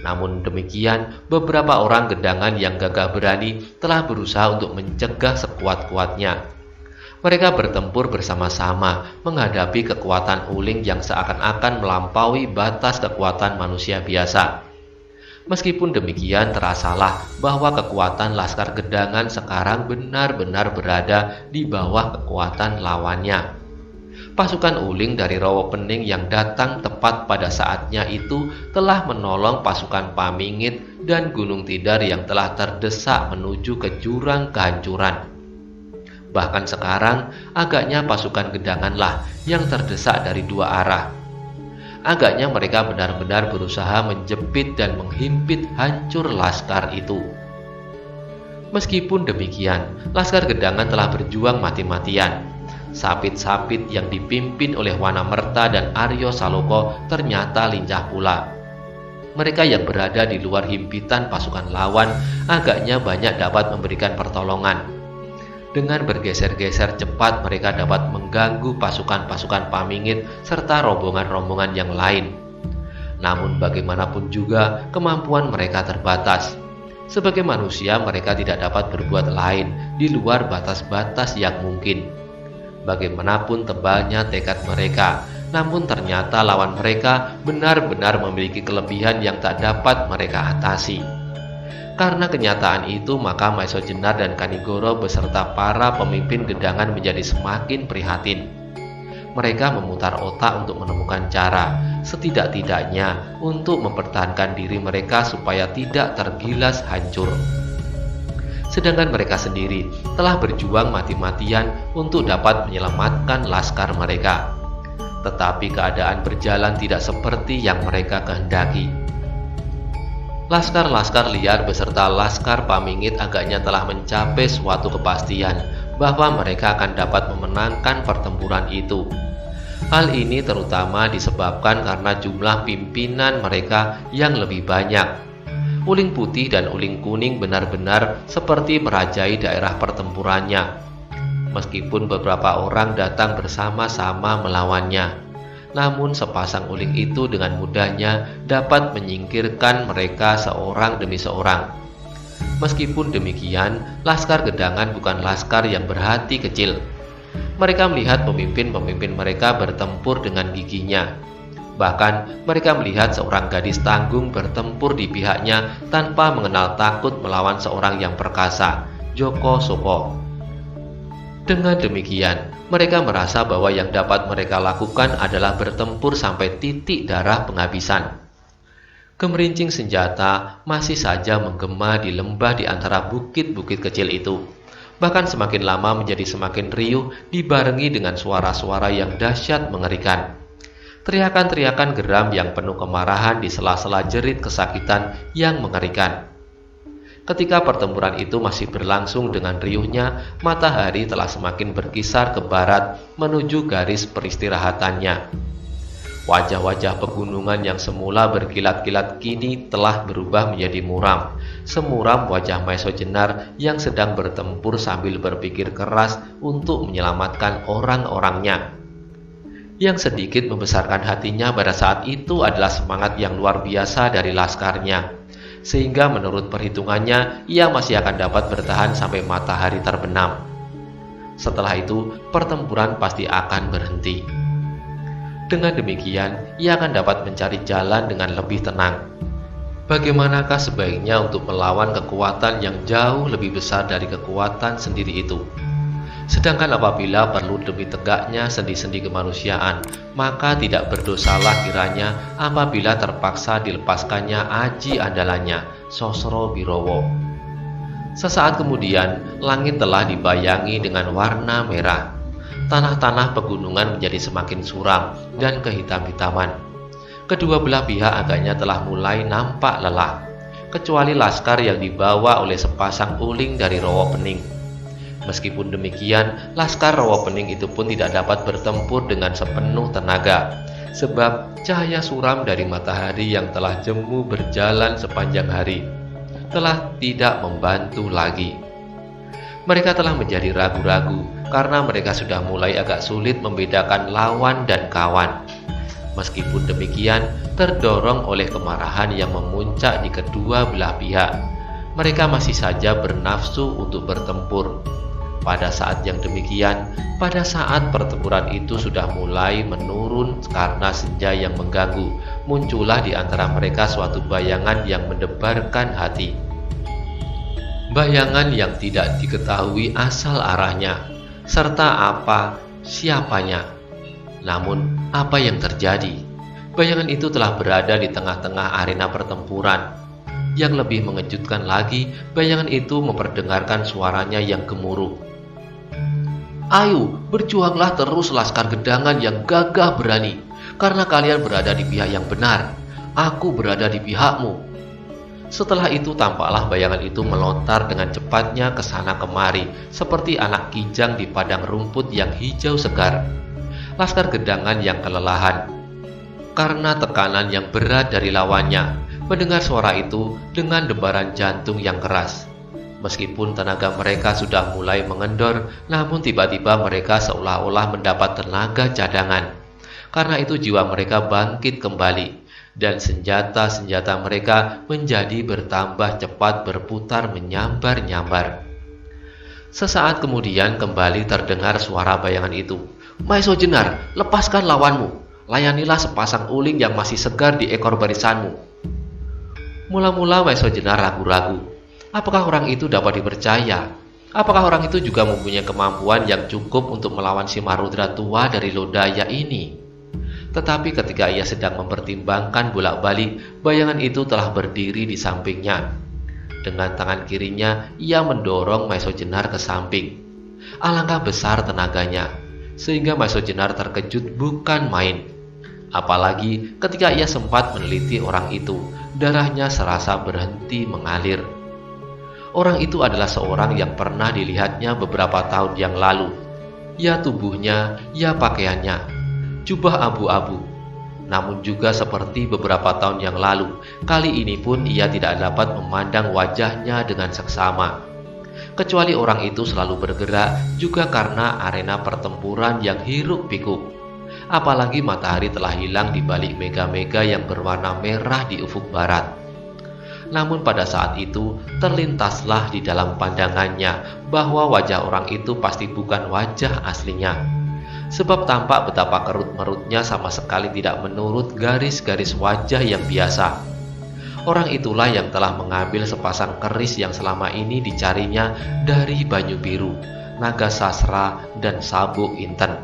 Namun demikian, beberapa orang Gedangan yang gagah berani telah berusaha untuk mencegah sekuat-kuatnya. Mereka bertempur bersama-sama menghadapi kekuatan uling yang seakan-akan melampaui batas kekuatan manusia biasa. Meskipun demikian, terasalah bahwa kekuatan Laskar Gedangan sekarang benar-benar berada di bawah kekuatan lawannya. Pasukan uling dari Rawapening yang datang tepat pada saatnya itu telah menolong pasukan Pamingit dan Gunung Tidar yang telah terdesak menuju ke jurang kehancuran. Bahkan sekarang, agaknya pasukan Gedanganlah yang terdesak dari dua arah. Agaknya mereka benar-benar berusaha menjepit dan menghimpit hancur laskar itu. Meskipun demikian, Laskar Gedangan telah berjuang mati-matian. Sapit-sapit yang dipimpin oleh Wanamerta dan Aryo Saloko ternyata lincah pula. Mereka yang berada di luar himpitan pasukan lawan agaknya banyak dapat memberikan pertolongan. Dengan bergeser-geser cepat mereka dapat mengganggu pasukan-pasukan Pamingit serta rombongan-rombongan yang lain. Namun bagaimanapun juga kemampuan mereka terbatas. Sebagai manusia mereka tidak dapat berbuat lain di luar batas-batas yang mungkin. Bagaimanapun tebalnya tekad mereka, namun ternyata lawan mereka benar-benar memiliki kelebihan yang tak dapat mereka atasi. Karena kenyataan itu, maka Maesojenar dan Kanigoro beserta para pemimpin Gedangan menjadi semakin prihatin. Mereka memutar otak untuk menemukan cara, setidak-tidaknya untuk mempertahankan diri mereka supaya tidak tergilas hancur. sedangkan mereka sendiri telah berjuang mati-matian untuk dapat menyelamatkan laskar mereka. Tetapi keadaan berjalan tidak seperti yang mereka kehendaki. Laskar-laskar liar beserta laskar Pamingit agaknya telah mencapai suatu kepastian bahwa mereka akan dapat memenangkan pertempuran itu. Hal ini terutama disebabkan karena jumlah pimpinan mereka yang lebih banyak. Uling putih dan uling kuning benar-benar seperti merajai daerah pertempurannya. Meskipun beberapa orang datang bersama-sama melawannya, namun sepasang uling itu dengan mudahnya dapat menyingkirkan mereka seorang demi seorang. Meskipun demikian, laskar gedangan bukan laskar yang berhati kecil. Mereka melihat pemimpin-pemimpin mereka bertempur dengan giginya. Bahkan mereka melihat seorang gadis tanggung bertempur di pihaknya tanpa mengenal takut melawan seorang yang perkasa, Joko Sopo. Dengan demikian, mereka merasa bahwa yang dapat mereka lakukan adalah bertempur sampai titik darah penghabisan. Gemerincing senjata masih saja menggema di lembah di antara bukit-bukit kecil itu. Bahkan semakin lama menjadi semakin riuh dibarengi dengan suara-suara yang dahsyat mengerikan. Teriakan-teriakan geram yang penuh kemarahan di sela-sela jerit kesakitan yang mengerikan. Ketika pertempuran itu masih berlangsung dengan riuhnya, matahari telah semakin berkisar ke barat menuju garis peristirahatannya. Wajah-wajah pegunungan yang semula berkilat-kilat kini telah berubah menjadi muram, semuram wajah Maeso Jenar yang sedang bertempur sambil berpikir keras untuk menyelamatkan orang-orangnya. Yang sedikit membesarkan hatinya pada saat itu adalah semangat yang luar biasa dari laskarnya, sehingga menurut perhitungannya ia masih akan dapat bertahan sampai matahari terbenam. Setelah itu pertempuran pasti akan berhenti. Dengan demikian ia akan dapat mencari jalan dengan lebih tenang. Bagaimanakah sebaiknya untuk melawan kekuatan yang jauh lebih besar dari kekuatan sendiri itu? Sedangkan apabila perlu demi tegaknya sendi-sendi kemanusiaan, maka tidak berdosalah kiranya apabila terpaksa dilepaskannya aji andalannya, Sosro Birowo. Sesaat kemudian, langit telah dibayangi dengan warna merah. Tanah-tanah pegunungan menjadi semakin suram dan kehitam-hitaman. Kedua belah pihak agaknya telah mulai nampak lelah, kecuali laskar yang dibawa oleh sepasang uling dari Rowo Pening. Meskipun demikian, laskar Rowo Pening itu pun tidak dapat bertempur dengan sepenuh tenaga, sebab cahaya suram dari matahari yang telah jemu berjalan sepanjang hari telah tidak membantu lagi. Mereka telah menjadi ragu-ragu karena mereka sudah mulai agak sulit membedakan lawan dan kawan. Meskipun demikian, terdorong oleh kemarahan yang memuncak di kedua belah pihak, mereka masih saja bernafsu untuk bertempur. Pada saat yang demikian, pada saat pertempuran itu sudah mulai menurun karena senja yang mengganggu, muncullah di antara mereka suatu bayangan yang mendebarkan hati. Bayangan yang tidak diketahui asal arahnya, serta apa siapanya. Namun, apa yang terjadi? Bayangan itu telah berada di tengah-tengah arena pertempuran. Yang lebih mengejutkan lagi, bayangan itu memperdengarkan suaranya yang gemuruh. Ayo, berjuanglah terus laskar gedangan yang gagah berani, karena kalian berada di pihak yang benar. Aku berada di pihakmu. Setelah itu tampaklah bayangan itu melontar dengan cepatnya ke sana kemari, seperti anak kijang di padang rumput yang hijau segar. Laskar gedangan yang kelelahan karena tekanan yang berat dari lawannya, mendengar suara itu dengan debaran jantung yang keras. Meskipun tenaga mereka sudah mulai mengendor, namun tiba-tiba mereka seolah-olah mendapat tenaga cadangan. Karena itu jiwa mereka bangkit kembali, dan senjata-senjata mereka menjadi bertambah cepat berputar menyambar-nyambar. Sesaat kemudian kembali terdengar suara bayangan itu. Maeso Jenar, lepaskan lawanmu. Layanilah sepasang uling yang masih segar di ekor barisanmu. Mula-mula Maeso Jenar ragu-ragu. Apakah orang itu dapat dipercaya? Apakah orang itu juga mempunyai kemampuan yang cukup untuk melawan si Marudra tua dari Lodaya ini? Tetapi ketika ia sedang mempertimbangkan bolak-balik, bayangan itu telah berdiri di sampingnya. Dengan tangan kirinya, ia mendorong Maison Jenar ke samping. Alangkah besar tenaganya, sehingga Maison Jenar terkejut bukan main. Apalagi ketika ia sempat meneliti orang itu, darahnya serasa berhenti mengalir. Orang itu adalah seorang yang pernah dilihatnya beberapa tahun yang lalu. Ya tubuhnya, ya pakaiannya, jubah abu-abu. Namun juga seperti beberapa tahun yang lalu, kali ini pun ia tidak dapat memandang wajahnya dengan seksama. Kecuali orang itu selalu bergerak juga karena arena pertempuran yang hiruk-pikuk. Apalagi matahari telah hilang di balik mega-mega yang berwarna merah di ufuk barat. Namun pada saat itu terlintaslah di dalam pandangannya bahwa wajah orang itu pasti bukan wajah aslinya. Sebab tampak betapa kerut-merutnya sama sekali tidak menurut garis-garis wajah yang biasa. Orang itulah yang telah mengambil sepasang keris yang selama ini dicarinya dari Banyu Biru, Naga Sasra, dan Sabuk Inten.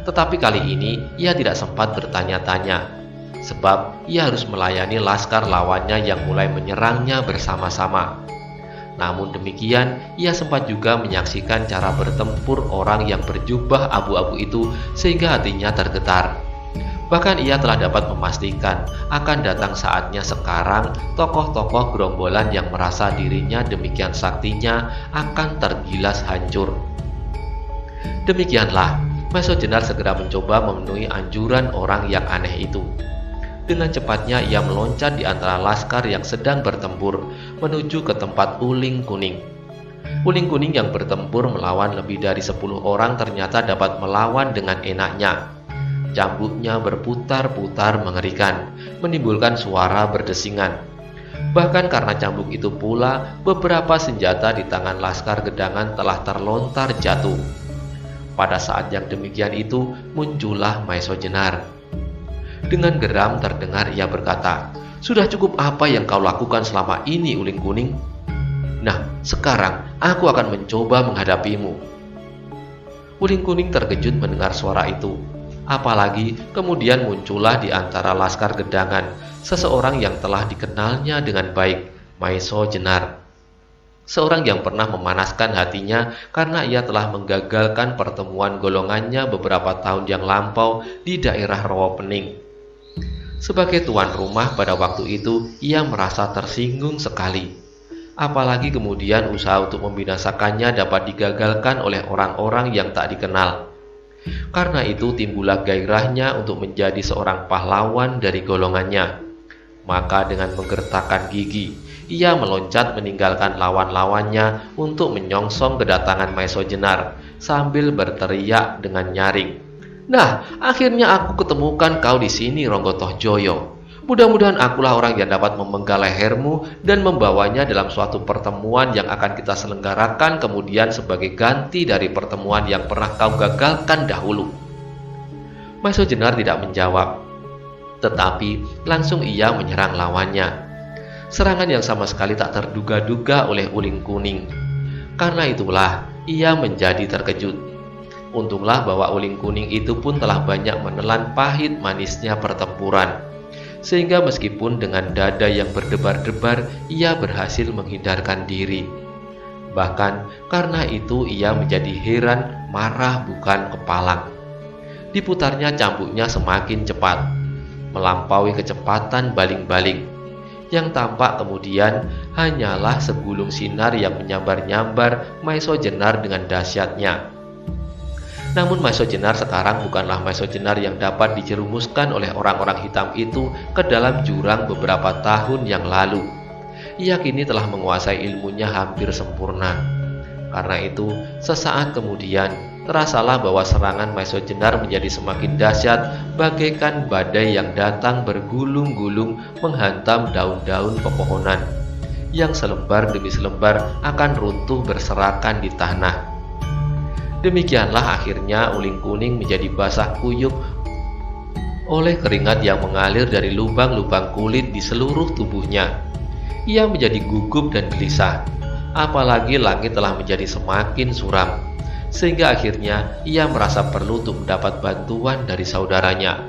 Tetapi kali ini ia tidak sempat bertanya-tanya, sebab ia harus melayani laskar lawannya yang mulai menyerangnya bersama-sama. Namun demikian, ia sempat juga menyaksikan cara bertempur orang yang berjubah abu-abu itu sehingga hatinya tergetar. Bahkan ia telah dapat memastikan akan datang saatnya sekarang tokoh-tokoh gerombolan yang merasa dirinya demikian saktinya akan tergilas hancur. Demikianlah, Maison Jenar segera mencoba memenuhi anjuran orang yang aneh itu. Dengan cepatnya ia meloncat di antara laskar yang sedang bertempur menuju ke tempat Uling Kuning. Uling Kuning yang bertempur melawan lebih dari 10 orang ternyata dapat melawan dengan enaknya. Cambuknya berputar-putar mengerikan, menimbulkan suara berdesingan. Bahkan karena cambuk itu pula, beberapa senjata di tangan laskar gedangan telah terlontar jatuh. Pada saat yang demikian itu, muncullah Maison Jenar. Dengan geram terdengar ia berkata, "Sudah cukup apa yang kau lakukan selama ini, Uling Kuning? Nah, sekarang aku akan mencoba menghadapimu." Uling Kuning terkejut mendengar suara itu. Apalagi kemudian muncullah di antara laskar gedangan seseorang yang telah dikenalnya dengan baik, Maison Jenar. Seorang yang pernah memanaskan hatinya karena ia telah menggagalkan pertemuan golongannya beberapa tahun yang lampau di daerah Rawapening. Sebagai tuan rumah pada waktu itu, ia merasa tersinggung sekali. Apalagi kemudian usaha untuk membinasakannya dapat digagalkan oleh orang-orang yang tak dikenal. Karena itu timbullah gairahnya untuk menjadi seorang pahlawan dari golongannya. Maka dengan menggertakkan gigi, ia meloncat meninggalkan lawan-lawannya untuk menyongsong kedatangan Maison Jenar sambil berteriak dengan nyaring, "Nah, akhirnya aku ketemukan kau di sini, Ronggotoh Joyo. Mudah-mudahan akulah orang yang dapat memenggal lehermu dan membawanya dalam suatu pertemuan yang akan kita selenggarakan kemudian sebagai ganti dari pertemuan yang pernah kau gagalkan dahulu." Maison Jenar tidak menjawab, tetapi langsung ia menyerang lawannya. Serangan yang sama sekali tak terduga-duga oleh Uling Kuning. Karena itulah ia menjadi terkejut. Untunglah bahwa Uling Kuning itu pun telah banyak menelan pahit manisnya pertempuran, sehingga meskipun dengan dada yang berdebar-debar, ia berhasil menghindarkan diri. Bahkan karena itu ia menjadi heran, marah bukan kepalang. Diputarnya cambuknya semakin cepat, melampaui kecepatan baling-baling. Yang tampak kemudian hanyalah segulung sinar yang menyambar-nyambar Maison Jenar dengan dahsyatnya. Namun Maison Jenar sekarang bukanlah Maison Jenar yang dapat dijerumuskan oleh orang-orang hitam itu ke dalam jurang beberapa tahun yang lalu. Ia kini telah menguasai ilmunya hampir sempurna. Karena itu, sesaat kemudian terasalah bahwa serangan Maison Jenar menjadi semakin dahsyat, bagaikan badai yang datang bergulung-gulung menghantam daun-daun pepohonan, yang selembar demi selembar akan runtuh berserakan di tanah. Demikianlah akhirnya Uling Kuning menjadi basah kuyup oleh keringat yang mengalir dari lubang-lubang kulit di seluruh tubuhnya. Ia menjadi gugup dan gelisah, apalagi langit telah menjadi semakin suram, sehingga akhirnya ia merasa perlu untuk mendapat bantuan dari saudaranya.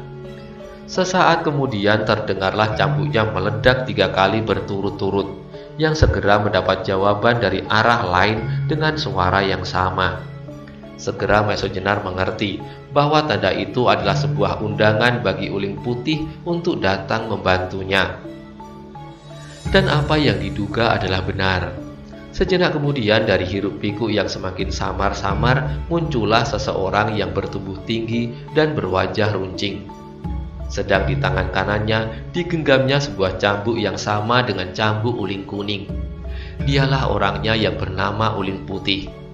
Sesaat kemudian terdengarlah cambuknya meledak 3 kali berturut-turut, yang segera mendapat jawaban dari arah lain dengan suara yang sama. Segera Maisojenar mengerti bahwa tanda itu adalah sebuah undangan bagi Uling Putih untuk datang membantunya. Dan apa yang diduga adalah benar. Sejenak kemudian dari hiruk pikuk yang semakin samar-samar muncullah seseorang yang bertubuh tinggi dan berwajah runcing. Sedang di tangan kanannya digenggamnya sebuah cambuk yang sama dengan cambuk Uling Kuning. Dialah orangnya yang bernama Uling Putih.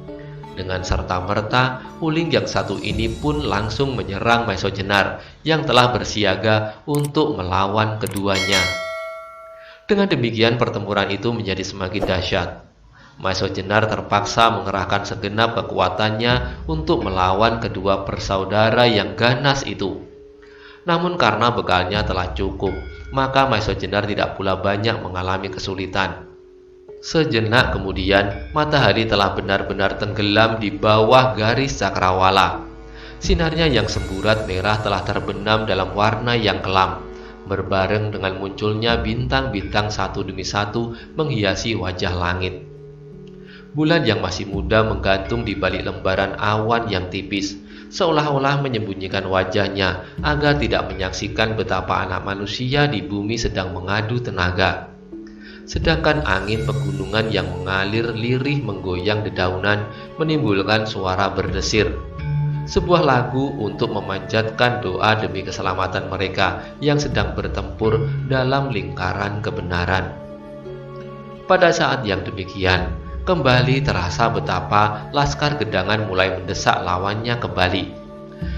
Dengan serta-merta, uling yang satu ini pun langsung menyerang Maisojenar yang telah bersiaga untuk melawan keduanya. Dengan demikian pertempuran itu menjadi semakin dahsyat. Maisojenar terpaksa mengerahkan segenap kekuatannya untuk melawan kedua bersaudara yang ganas itu. Namun karena bekalnya telah cukup, maka Maisojenar tidak pula banyak mengalami kesulitan. Sejenak kemudian, matahari telah benar-benar tenggelam di bawah garis cakrawala. Sinarnya yang semburat merah telah terbenam dalam warna yang kelam, berbareng dengan munculnya bintang-bintang satu demi satu menghiasi wajah langit. Bulan yang masih muda menggantung di balik lembaran awan yang tipis, seolah-olah menyembunyikan wajahnya agar tidak menyaksikan betapa anak manusia di bumi sedang mengadu tenaga. Sedangkan angin pegunungan yang mengalir lirih menggoyang dedaunan menimbulkan suara berdesir. Sebuah lagu untuk memanjatkan doa demi keselamatan mereka yang sedang bertempur dalam lingkaran kebenaran. Pada saat yang demikian, kembali terasa betapa Laskar Gedangan mulai mendesak lawannya kembali.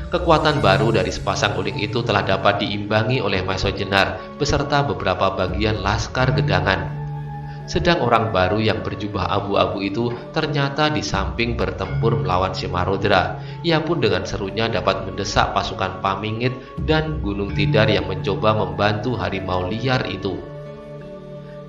Kekuatan baru dari sepasang uling itu telah dapat diimbangi oleh Maisojenar beserta beberapa bagian Laskar Gedangan. Sedang orang baru yang berjubah abu-abu itu ternyata di samping bertempur melawan Simarodra, ia pun dengan serunya dapat mendesak pasukan Pamingit dan Gunung Tidar yang mencoba membantu harimau liar itu.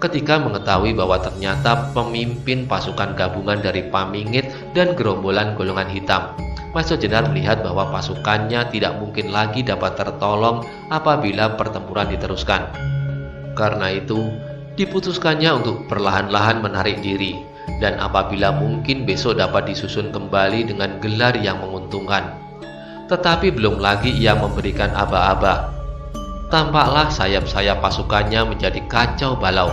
Ketika mengetahui bahwa ternyata pemimpin pasukan gabungan dari Pamingit dan gerombolan golongan hitam, Maisojenar melihat bahwa pasukannya tidak mungkin lagi dapat tertolong apabila pertempuran diteruskan. Karena itu, diputuskannya untuk perlahan-lahan menarik diri, dan apabila mungkin besok dapat disusun kembali dengan gelar yang menguntungkan. Tetapi belum lagi ia memberikan aba-aba. Tampaklah sayap-sayap pasukannya menjadi kacau balau.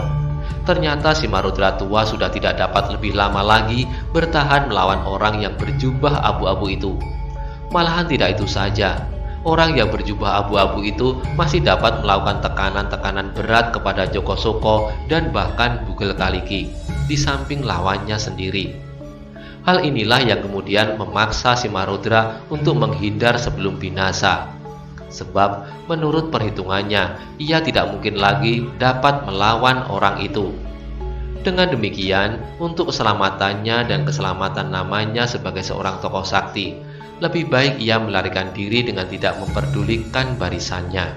Ternyata Simarodra tua sudah tidak dapat lebih lama lagi bertahan melawan orang yang berjubah abu-abu itu. Malahan tidak itu saja, orang yang berjubah abu-abu itu masih dapat melakukan tekanan-tekanan berat kepada Jokosoko dan bahkan Bugel Kaliki di samping lawannya sendiri. Hal inilah yang kemudian memaksa Simarodra untuk menghindar sebelum binasa. Sebab menurut perhitungannya, ia tidak mungkin lagi dapat melawan orang itu. Dengan demikian, untuk keselamatannya dan keselamatan namanya sebagai seorang tokoh sakti, lebih baik ia melarikan diri dengan tidak memperdulikan barisannya.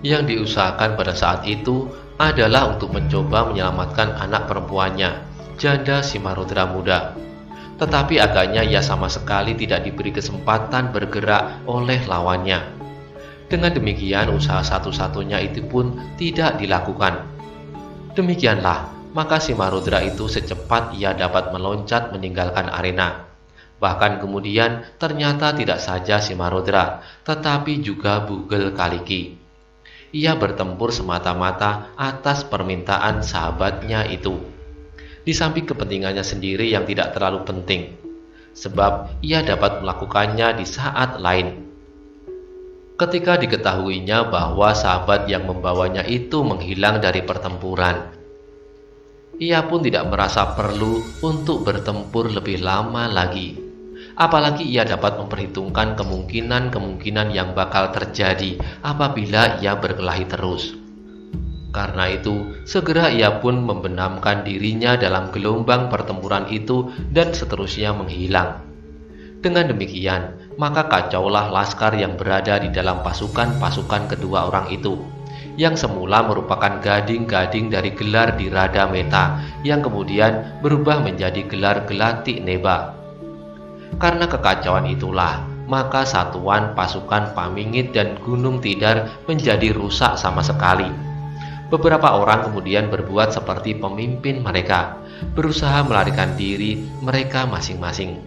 Yang diusahakan pada saat itu adalah untuk mencoba menyelamatkan anak perempuannya, janda Simarodra muda. Tetapi agaknya ia sama sekali tidak diberi kesempatan bergerak oleh lawannya. Dengan demikian, usaha satu-satunya itu pun tidak dilakukan. Demikianlah, maka Simarodra itu secepat ia dapat meloncat meninggalkan arena. Bahkan kemudian ternyata tidak saja Simarodra, tetapi juga Bugel Kaliki. Ia bertempur semata-mata atas permintaan sahabatnya itu, di samping kepentingannya sendiri yang tidak terlalu penting, sebab ia dapat melakukannya di saat lain. Ketika diketahuinya bahwa sahabat yang membawanya itu menghilang dari pertempuran, ia pun tidak merasa perlu untuk bertempur lebih lama lagi. Apalagi ia dapat memperhitungkan kemungkinan-kemungkinan yang bakal terjadi apabila ia berkelahi terus. Karena itu, segera ia pun membenamkan dirinya dalam gelombang pertempuran itu dan seterusnya menghilang. Dengan demikian, maka kacaulah laskar yang berada di dalam pasukan-pasukan kedua orang itu, yang semula merupakan gading-gading dari gelar di Rada Meta, yang kemudian berubah menjadi gelar Gelati Neba. Karena kekacauan itulah, maka satuan pasukan Pamingit dan Gunung Tidar menjadi rusak sama sekali. Beberapa orang kemudian berbuat seperti pemimpin mereka, berusaha melarikan diri mereka masing-masing.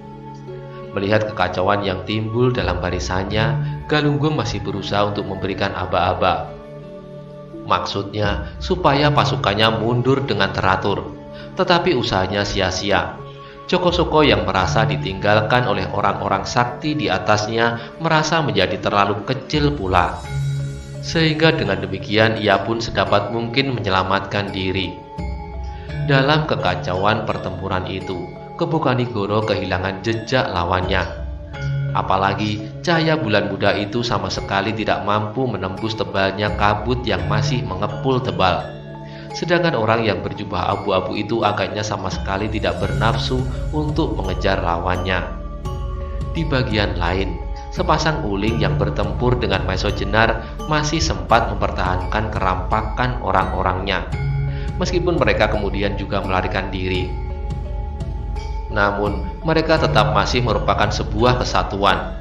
Melihat kekacauan yang timbul dalam barisannya, Galunggung masih berusaha untuk memberikan aba-aba. Maksudnya supaya pasukannya mundur dengan teratur, tetapi usahanya sia-sia. Joko Soko yang merasa ditinggalkan oleh orang-orang sakti di atasnya merasa menjadi terlalu kecil pula. Sehingga dengan demikian ia pun sedapat mungkin menyelamatkan diri. Dalam kekacauan pertempuran itu, Kebukanigoro kehilangan jejak lawannya. Apalagi cahaya bulan muda itu sama sekali tidak mampu menembus tebalnya kabut yang masih mengepul tebal. Sedangkan orang yang berjubah abu-abu itu agaknya sama sekali tidak bernafsu untuk mengejar lawannya. Di bagian lain, sepasang uling yang bertempur dengan Maeso Jenar masih sempat mempertahankan kerampakan orang-orangnya, meskipun mereka kemudian juga melarikan diri. Namun, mereka tetap masih merupakan sebuah kesatuan.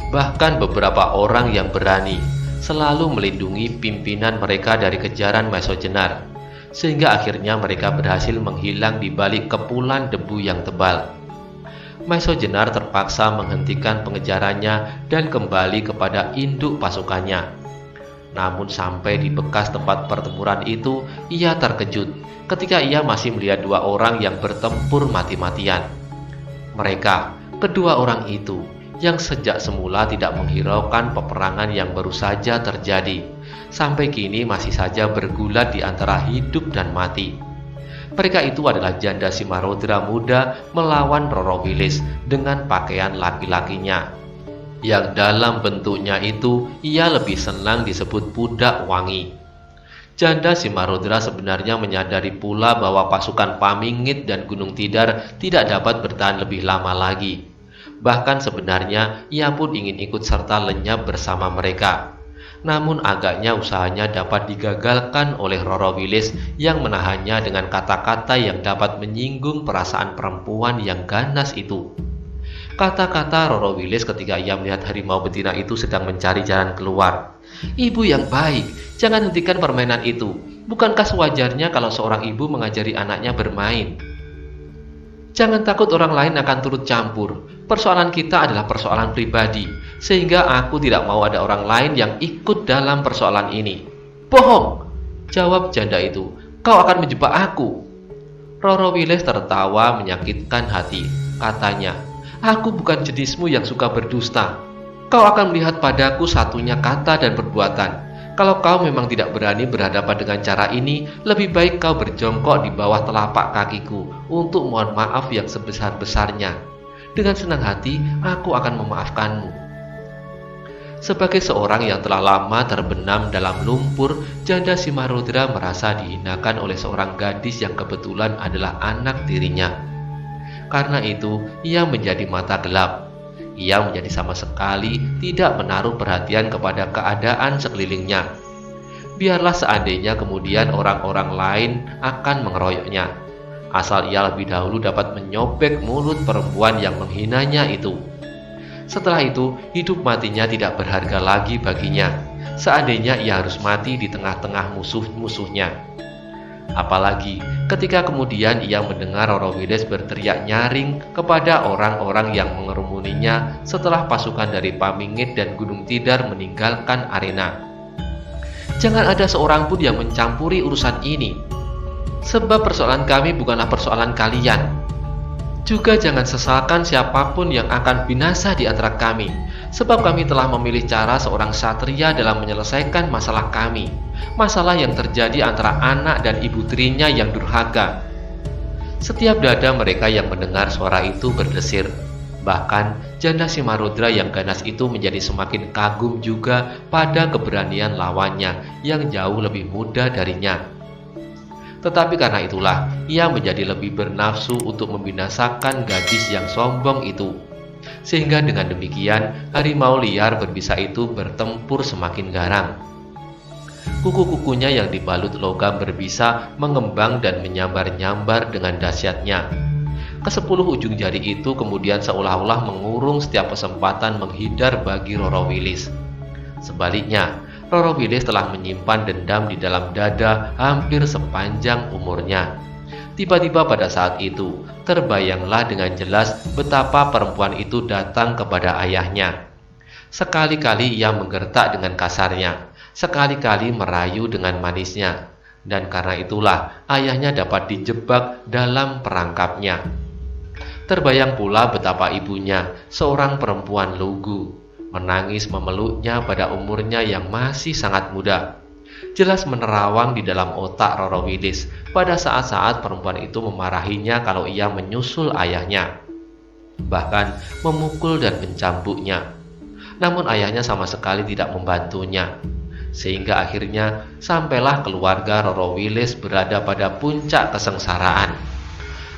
Bahkan beberapa orang yang berani selalu melindungi pimpinan mereka dari kejaran Maeso Jenar, sehingga akhirnya mereka berhasil menghilang di balik kepulan debu yang tebal. Maeso Jenar terpaksa menghentikan pengejarannya dan kembali kepada induk pasukannya. Namun sampai di bekas tempat pertempuran itu, ia terkejut ketika ia masih melihat dua orang yang bertempur mati-matian. Mereka, kedua orang itu, yang sejak semula tidak menghiraukan peperangan yang baru saja terjadi, sampai kini masih saja bergulat di antara hidup dan mati. Mereka itu adalah janda Simarodra muda melawan Roro Wilis dengan pakaian laki-lakinya, yang dalam bentuknya itu ia lebih senang disebut budak wangi. Janda Simarodra sebenarnya menyadari pula bahwa pasukan Pamingit dan Gunung Tidar tidak dapat bertahan lebih lama lagi. Bahkan sebenarnya ia pun ingin ikut serta lenyap bersama mereka. Namun agaknya usahanya dapat digagalkan oleh Roro Wilis yang menahannya dengan kata-kata yang dapat menyinggung perasaan perempuan yang ganas itu. Kata-kata Roro Wilis ketika ia melihat harimau betina itu sedang mencari jalan keluar. "Ibu yang baik, jangan hentikan permainan itu. Bukankah sewajarnya kalau seorang ibu mengajari anaknya bermain? Jangan takut orang lain akan turut campur. Persoalan kita adalah persoalan pribadi, sehingga aku tidak mau ada orang lain yang ikut dalam persoalan ini." "Bohong!" jawab janda itu. "Kau akan menjebak aku." Roro Wilis tertawa menyakitkan hati. Katanya, "Aku bukan jenismu yang suka berdusta. Kau akan melihat padaku satunya kata dan perbuatan. Kalau kau memang tidak berani berhadapan dengan cara ini, lebih baik kau berjongkok di bawah telapak kakiku untuk mohon maaf yang sebesar-besarnya. Dengan senang hati, aku akan memaafkanmu." Sebagai seorang yang telah lama terbenam dalam lumpur, janda Simarodra merasa dihinakan oleh seorang gadis yang kebetulan adalah anak tirinya. Karena itu, ia menjadi mata gelap. Ia menjadi sama sekali tidak menaruh perhatian kepada keadaan sekelilingnya. Biarlah seandainya kemudian orang-orang lain akan mengeroyoknya, asal ia lebih dahulu dapat menyobek mulut perempuan yang menghinanya itu. Setelah itu, hidup matinya tidak berharga lagi baginya, seandainya ia harus mati di tengah-tengah musuh-musuhnya. Apalagi ketika kemudian ia mendengar Roro Wilis berteriak nyaring kepada orang-orang yang mengerumuninya setelah pasukan dari Pamingit dan Gunung Tidar meninggalkan arena. "Jangan ada seorang pun yang mencampuri urusan ini, sebab persoalan kami bukanlah persoalan kalian. Juga jangan sesalkan siapapun yang akan binasa di antara kami, sebab kami telah memilih cara seorang satria dalam menyelesaikan masalah kami, masalah yang terjadi antara anak dan ibu tirinya yang durhaka." Setiap dada mereka yang mendengar suara itu berdesir. Bahkan janda Simarodra yang ganas itu menjadi semakin kagum juga pada keberanian lawannya yang jauh lebih muda darinya. Tetapi karena itulah ia menjadi lebih bernafsu untuk membinasakan gadis yang sombong itu. Sehingga dengan demikian harimau liar berbisa itu bertempur semakin garang. Kuku-kukunya yang dibalut logam berbisa mengembang dan menyambar-nyambar dengan dahsyatnya. Kesepuluh ujung jari itu kemudian seolah-olah mengurung setiap kesempatan menghindar bagi Roro Wilis. Sebaliknya, Roro Wilis telah menyimpan dendam di dalam dada hampir sepanjang umurnya. Tiba-tiba pada saat itu, terbayanglah dengan jelas betapa perempuan itu datang kepada ayahnya. Sekali-kali ia menggertak dengan kasarnya, sekali-kali merayu dengan manisnya, dan karena itulah ayahnya dapat dijebak dalam perangkapnya. Terbayang pula betapa ibunya, seorang perempuan lugu, menangis memeluknya pada umurnya yang masih sangat muda. Jelas menerawang di dalam otak Roro Wilis pada saat-saat perempuan itu memarahinya kalau ia menyusul ayahnya, bahkan memukul dan mencambuknya. Namun ayahnya sama sekali tidak membantunya, sehingga akhirnya sampailah keluarga Roro Wilis berada pada puncak kesengsaraan.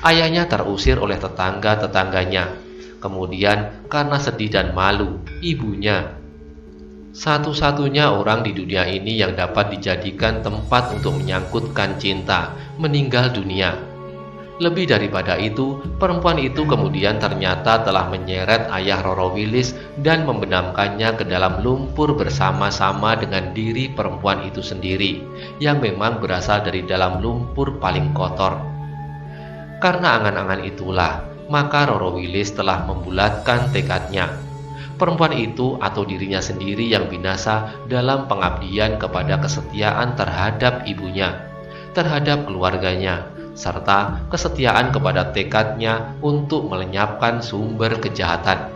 Ayahnya terusir oleh tetangga-tetangganya. Kemudian karena sedih dan malu, ibunya, satu-satunya orang di dunia ini yang dapat dijadikan tempat untuk menyangkutkan cinta, meninggal dunia. Lebih daripada itu, perempuan itu kemudian ternyata telah menyeret ayah Roro Wilis dan membenamkannya ke dalam lumpur bersama-sama dengan diri perempuan itu sendiri, yang memang berasal dari dalam lumpur paling kotor. Karena angan-angan itulah, maka Roro Wilis telah membulatkan tekadnya. Perempuan itu atau dirinya sendiri yang binasa dalam pengabdian kepada kesetiaan terhadap ibunya, terhadap keluarganya, serta kesetiaan kepada tekadnya untuk melenyapkan sumber kejahatan.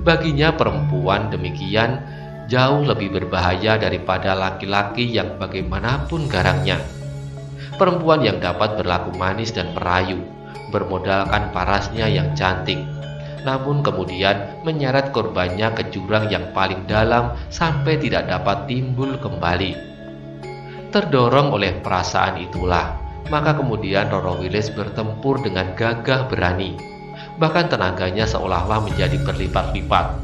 Baginya perempuan demikian jauh lebih berbahaya daripada laki-laki yang bagaimanapun garangnya. Perempuan yang dapat berlaku manis dan merayu, bermodalkan parasnya yang cantik, namun kemudian menyeret korbannya ke jurang yang paling dalam sampai tidak dapat timbul kembali. Terdorong oleh perasaan itulah, maka kemudian Roro Wilis bertempur dengan gagah berani, bahkan tenaganya seolah-olah menjadi berlipat-lipat.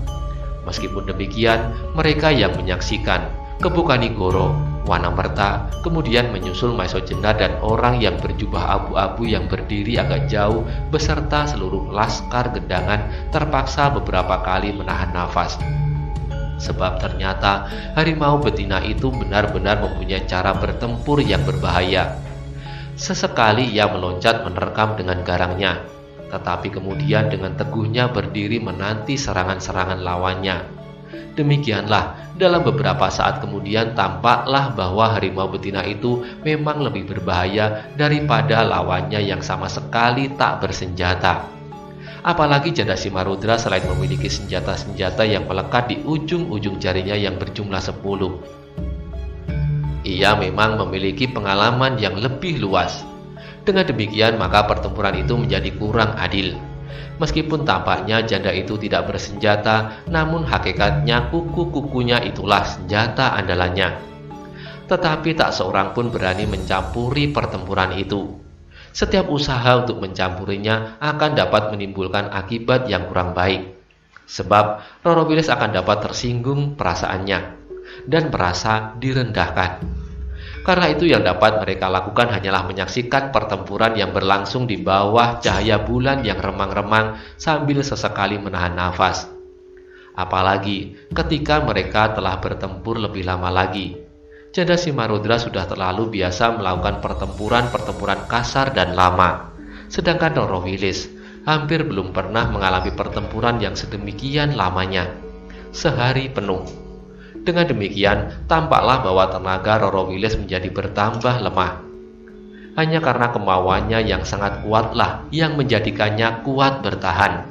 Meskipun demikian, mereka yang menyaksikan Kebu Kanigoro, Wanamerta, kemudian menyusul Maiso Jenar dan orang yang berjubah abu-abu yang berdiri agak jauh beserta seluruh laskar gedangan terpaksa beberapa kali menahan nafas. Sebab ternyata harimau betina itu benar-benar mempunyai cara bertempur yang berbahaya. Sesekali ia meloncat menerkam dengan garangnya, tetapi kemudian dengan teguhnya berdiri menanti serangan-serangan lawannya. Demikianlah, dalam beberapa saat kemudian tampaklah bahwa harimau betina itu memang lebih berbahaya daripada lawannya yang sama sekali tak bersenjata. Apalagi janda Simarudra selain memiliki senjata-senjata yang melekat di ujung-ujung jarinya yang berjumlah 10. Ia memang memiliki pengalaman yang lebih luas. Dengan demikian maka pertempuran itu menjadi kurang adil. Meskipun tampaknya janda itu tidak bersenjata, namun hakikatnya kuku-kukunya itulah senjata andalannya. Tetapi tak seorang pun berani mencampuri pertempuran itu. Setiap usaha untuk mencampurinya akan dapat menimbulkan akibat yang kurang baik. Sebab Roro Wilis akan dapat tersinggung perasaannya dan merasa direndahkan. Karena itu yang dapat mereka lakukan hanyalah menyaksikan pertempuran yang berlangsung di bawah cahaya bulan yang remang-remang sambil sesekali menahan nafas. Apalagi ketika mereka telah bertempur lebih lama lagi. Janda Simarudra sudah terlalu biasa melakukan pertempuran-pertempuran kasar dan lama. Sedangkan Roro Wilis hampir belum pernah mengalami pertempuran yang sedemikian lamanya. Sehari penuh. Dengan demikian, tampaklah bahwa tenaga Roro Wilis menjadi bertambah lemah. Hanya karena kemauannya yang sangat kuatlah yang menjadikannya kuat bertahan.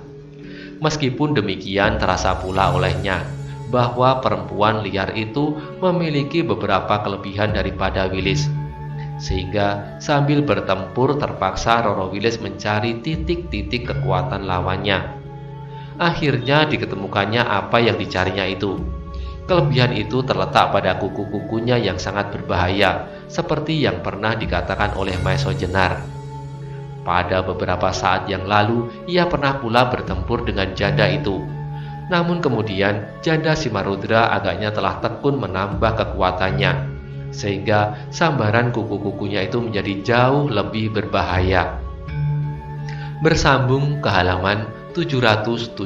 Meskipun demikian, terasa pula olehnya bahwa perempuan liar itu memiliki beberapa kelebihan daripada Wilis. Sehingga sambil bertempur terpaksa Roro Wilis mencari titik-titik kekuatan lawannya. Akhirnya diketemukannya apa yang dicarinya itu. Kelebihan itu terletak pada kuku-kukunya yang sangat berbahaya, seperti yang pernah dikatakan oleh Maiso Jenar. Pada beberapa saat yang lalu, ia pernah pula bertempur dengan janda itu. Namun kemudian, janda Simarudra agaknya telah tekun menambah kekuatannya, sehingga sambaran kuku-kukunya itu menjadi jauh lebih berbahaya. Bersambung ke halaman 771.